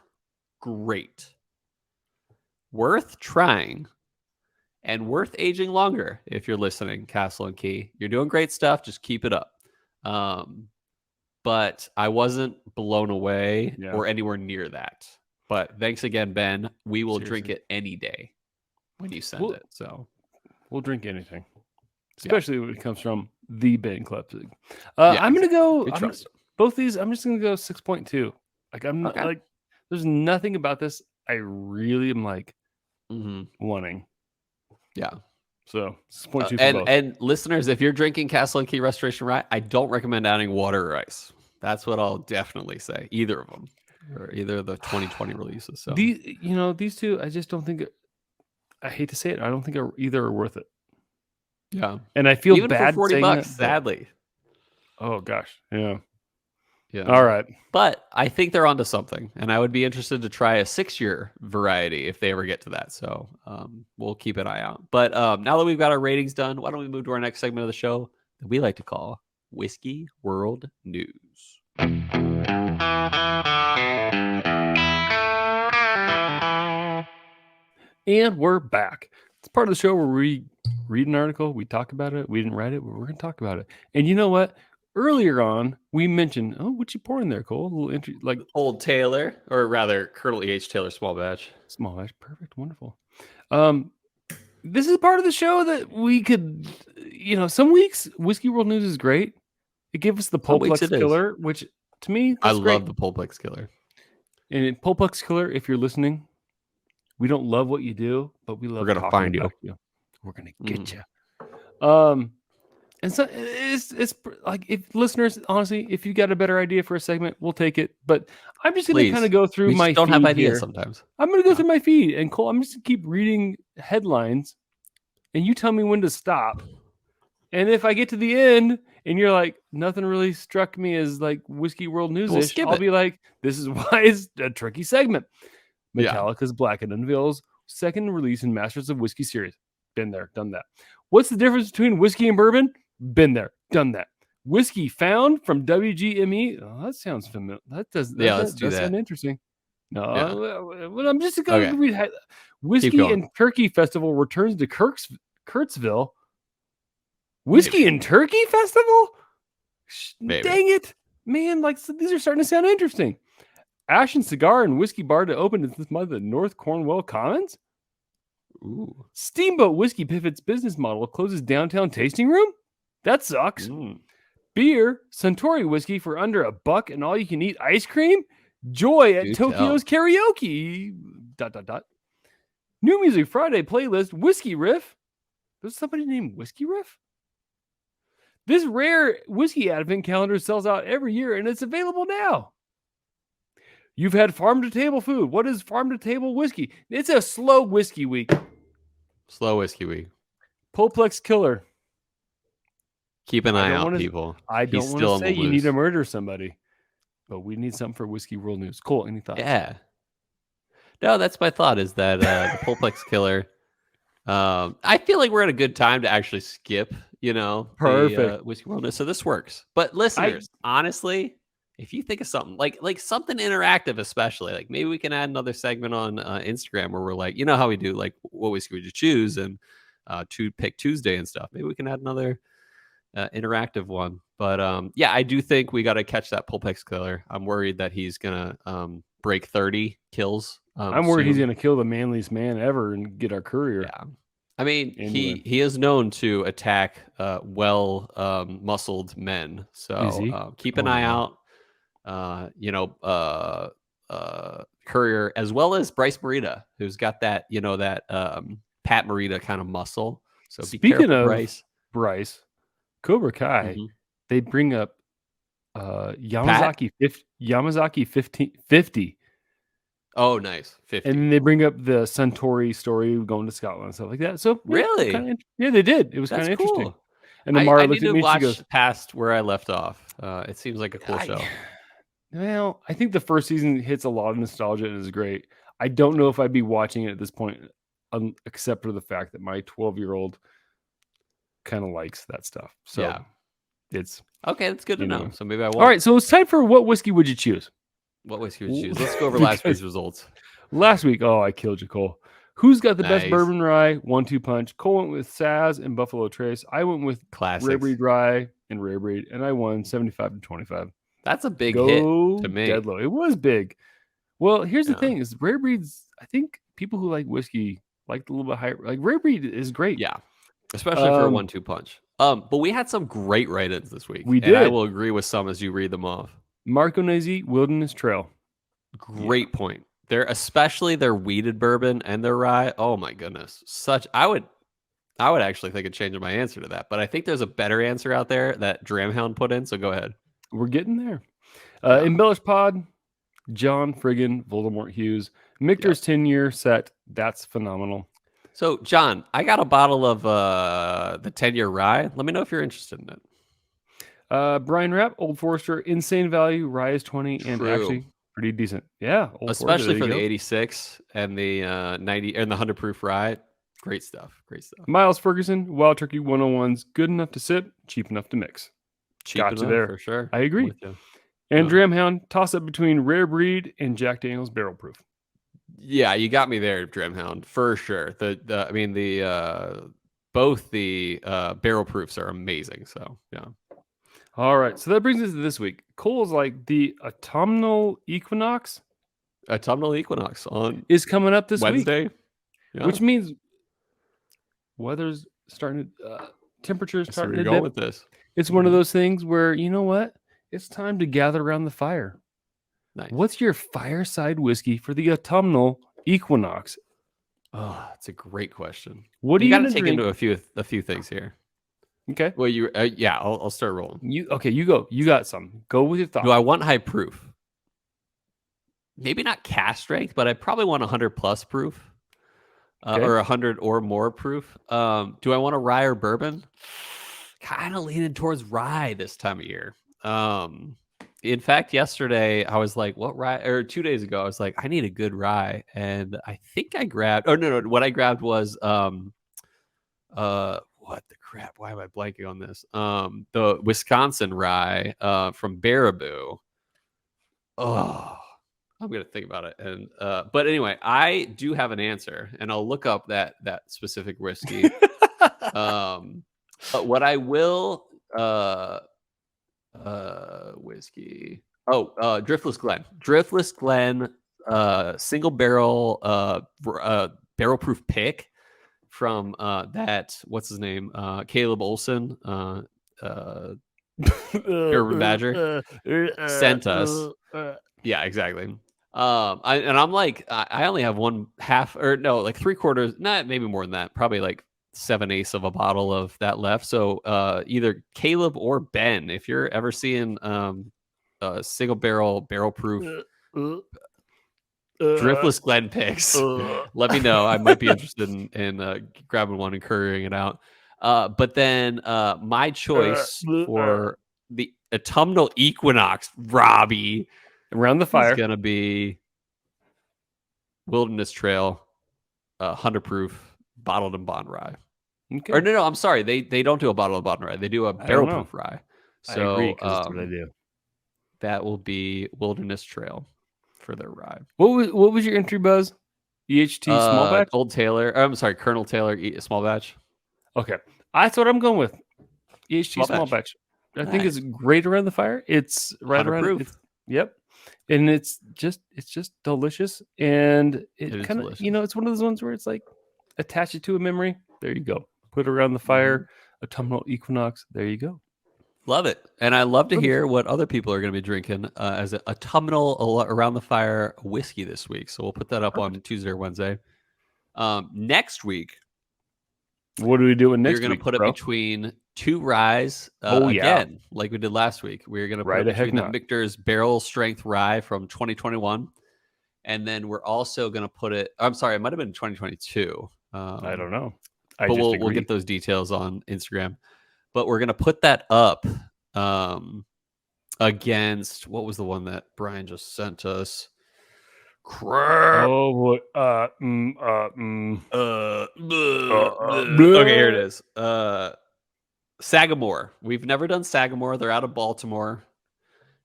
great. Worth trying and worth aging longer if you're listening, Castle and Key. You're doing great stuff. Just keep it up. But I wasn't blown away or anywhere near that. But thanks again, Ben. We will drink it any day when you send it. So we'll drink anything, especially when it comes from the Ben Klepsig. Yeah, I'm gonna go. both these. I'm just gonna go 6.2. Like I'm not like. There's nothing about this I really am like wanting. Yeah. So 6.2 for both. And listeners, if you're drinking Castle and Key Restoration Rye, I don't recommend adding water or ice. That's what I'll definitely say. Either of them, or either of the 2020 releases. So these two, I just don't think. I hate to say it, I don't think either are worth it. Yeah, and I feel even bad for $40. that, sadly. Oh gosh, yeah. Yeah. All right, but I think they're onto something, and I would be interested to try a 6-year variety if they ever get to that. So we'll keep an eye out. But now that we've got our ratings done, why don't we move to our next segment of the show that we like to call Whiskey World News. And we're back. It's part of the show where we read an article. We talk about it. We didn't write it, but we're going to talk about it. And you know what? Earlier on, we mentioned, what you pouring there, Cole? A little like Old Taylor, or rather, Colonel E.H. Taylor small batch. Small batch. Perfect. Wonderful. This is part of the show that we could, some weeks Whiskey World News is great. It gave us the Polplex Killer, which to me, I love the Polplex Killer. And Polplex Killer, if you're listening, we don't love what you do, but we love. We're gonna find you. We're gonna get you. And so it's like, if listeners, honestly, if you got a better idea for a segment, we'll take it. But I'm just gonna kind of go through my. Don't have ideas sometimes. I'm gonna go through my feed, and Cole, I'm just gonna keep reading headlines, and you tell me when to stop. And if I get to the end and you're like, nothing really struck me as like Whiskey World News-ish, I'll be like, this is why it's a tricky segment. Metallica's Blackened unveils second release in Masters of Whiskey series. Been there, done that. What's the difference between whiskey and bourbon? Been there, done that. Whiskey found from WGME. Oh, that sounds familiar. Let's do that. Sound interesting. No, well, I'm just going to read. Whiskey and Turkey Festival returns to Kirksville. Whiskey and Turkey Festival? Dang it, man! Like, so these are starting to sound interesting. Ash and Cigar and Whiskey Bar to open this month at North Cornwall Commons. Ooh. Steamboat Whiskey pivots business model, closes downtown tasting room. That sucks. Beer, Suntory Whiskey for under $1 and all you can eat ice cream. Joy at Tokyo's karaoke. ... New Music Friday playlist. Whiskey Riff. There's somebody named Whiskey Riff. This rare whiskey advent calendar sells out every year, and it's available now. You've had farm-to-table food. What is farm-to-table whiskey? It's a slow whiskey week. Slow whiskey week. Polplex Killer. Keep an eye out, people. I don't want to say you need to murder somebody, but we need something for Whiskey World News. Cool. Any thoughts? Yeah. No, that's my thought, is that the Polplex Killer. I feel like we're at a good time to actually skip, perfect the, Whiskey World News. So this works. But listeners, honestly, if you think of something like something interactive, especially, like maybe we can add another segment on Instagram where we're like, how we do, like, what whiskey would you choose, and to pick Tuesday and stuff. Maybe we can add another interactive one. But I do think we got to catch that Polplex Killer. I'm worried that he's gonna break 30 kills. I'm worried he's gonna kill the manliest man ever and get our courier. Yeah. I mean, he is known to attack muscled men. So keep an eye out. Courier, as well as Bryce Morita, who's got that, Pat Morita kind of muscle. So speaking of Bryce, Cobra Kai, they bring up Yamazaki 50. Oh, nice. 50. And then they bring up the Suntory story going to Scotland and stuff like that. So really? They did. It was kind of interesting. Cool. And then Mara I looked need at me to and she watch goes, past where I left off. It seems like a cool show. Well, I think the first season hits a lot of nostalgia and is great. I don't know if I'd be watching it at this point, except for the fact that my 12-year-old kind of likes that stuff. So it's okay. That's good to know. So maybe I will. All right. So it's time for What Whiskey Would You Choose? What whiskey would you choose? Let's go over last week's results. Last week, I killed you, Cole. Who's got the best bourbon rye? 1-2 punch. Cole went with Saz and Buffalo Trace. I went with Rare Breed Rye and Rare Breed, and I won 75-25. That's a big hit to me. Deadlow. It was big. Well, here's the thing: is Rare Breed's. I think people who like whiskey like a little bit higher. Like Rare Breed is great. Yeah, especially for a 1-2 punch. But we had some great write-ins this week. We did. And I will agree with some as you read them off. Marco Nezzi, Wilderness Trail. Great point. Especially their weeded bourbon and their rye. Oh my goodness. I would actually think of changing my answer to that. But I think there's a better answer out there that Dramhound put in. So go ahead. We're getting there. Embellish Pod, John Friggin, Voldemort Hughes. Michter's 10-year set. That's phenomenal. So, John, I got a bottle of the 10-year rye. Let me know if you're interested in it. Brian Rapp, Old Forester, insane value. Rye is 20 and actually pretty decent. Yeah, especially for the 86 and the 90 and the 100 proof rye. Great stuff. Miles Ferguson, Wild Turkey 101s, good enough to sip, cheap enough to mix. Got you there for sure. I agree. And Dramhound, toss up between Rare Breed and Jack Daniel's Barrel Proof. Yeah, you got me there, Dramhound, for sure. The both the barrel proofs are amazing. So yeah. All right. So that brings us to this week. Cole's like the autumnal equinox Autumnal equinox on is coming up this week, Wednesday. Yeah. which means weather's starting to, temperature's So starting we're to going dip. with this. It's one of those things where, you know what? It's time to gather around the fire. Nice. What's your fireside whiskey for the autumnal equinox? Oh, that's a great question. What are You you got to gonna take drink? into a few things here. Okay. Well, I'll start rolling. You go. You got some. Go with your thought. Do I want high proof? Maybe not cask strength, but I probably want 100 plus proof, or 100 or more proof. Do I want a rye or bourbon? Kind of leaning towards rye this time of year. In fact, yesterday I was like, "What rye?" Or 2 days ago, I was like, "I need a good rye," and I think I grabbed. Oh no! What I grabbed was what the crap? Why am I blanking on this? The Wisconsin rye from Baraboo. Oh, I'm gonna think about it. And but anyway, I do have an answer, and I'll look up that specific whiskey. But what I will whiskey. Oh, Driftless Glen, single barrel barrel proof pick from that, what's his name, Caleb Olson, Urban Badger, sent us. Yeah, exactly. I'm like, I only have one half, or no, like 3/4, not maybe more than that, probably like 7/8 of a bottle of that left. So either Caleb or Ben, if you're ever seeing a single barrel proof Driftless Glen picks, let me know. I might be interested in grabbing one and currying it out. But then my choice for the autumnal equinox, Robby, around the fire, is gonna be Wilderness Trail, 100 proof bottled and bond rye. Okay. Or no, I'm sorry. They don't do a bottled and bond rye. They do a barrel proof rye. So I agree, because that's what I do. That will be Wilderness Trail for their rye. What was your entry, Buzz? EHT small batch? Old Taylor. I'm sorry, Colonel Taylor small batch. Okay, that's what I'm going with. EHT small batch. I think it's great around the fire. It's right around proof. Yep, and it's just delicious, and it kind of, it's one of those ones where it's like attach it to a memory. There you go. Put it around the fire. Autumnal equinox. There you go. Love it. And I love to hear what other people are going to be drinking as an autumnal around the fire whiskey this week. So we'll put that up on Tuesday or Wednesday. Next week, what are we doing next week? We're going to put it between two ryes again, like we did last week. We're going to put it between the Michter's Barrel Strength Rye from 2021. And then we're also going to put it, I'm sorry, it might have been 2022. I don't know. But we'll get those details on Instagram. But we're going to put that up against, what was the one that Brian just sent us? Crap. Oh, what? Okay, here it is. Sagamore. We've never done Sagamore. They're out of Baltimore.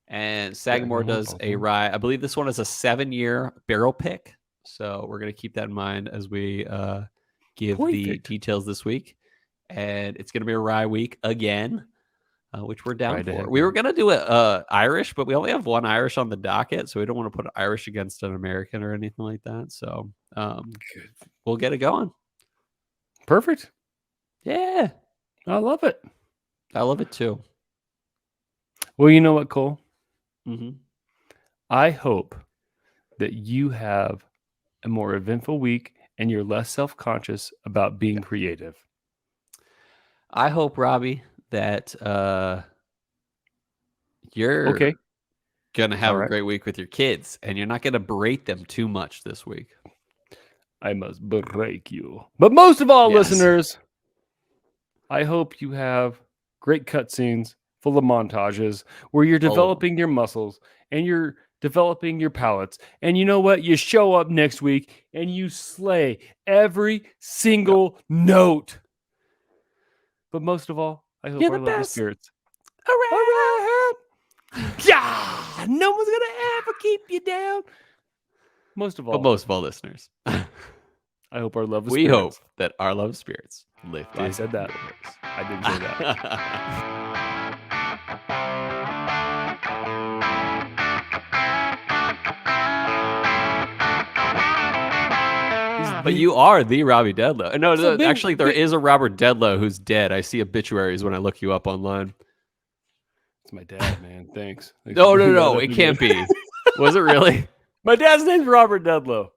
And Sagamore does a rye. I believe this one is a 7-year barrel pick. So we're going to keep that in mind as we give the details this week. And it's going to be a rye week again, which we're down for. We were going to do it Irish, but we only have one Irish on the docket, so we don't want to put an Irish against an American or anything like that. So we'll get it going. Perfect. Yeah. I love it. I love it too. Well, you know what, Cole? Mm-hmm. I hope that you have a more eventful week and you're less self-conscious about being creative. I hope, Robby, that you're going to have a great week with your kids and you're not going to berate them too much this week. I must break you. But most of all, listeners, I hope you have great cutscenes full of montages where you're developing your muscles and you're developing your palates. And you know what? You show up next week and you slay every single note. But most of all, I hope our lovely spirits around. Yeah, no one's gonna ever keep you down. Most of all, listeners. I hope our love of We spirits. hope that our love spirits lift. I said that. I didn't say that. But you are the Robbie Dedlow. No, So big- actually, there is a Robert Dedlow who's dead. I see obituaries when I look you up online. It's my dad, man. Thanks. No, it can't be. Was it really? My dad's name's Robert Dedlow.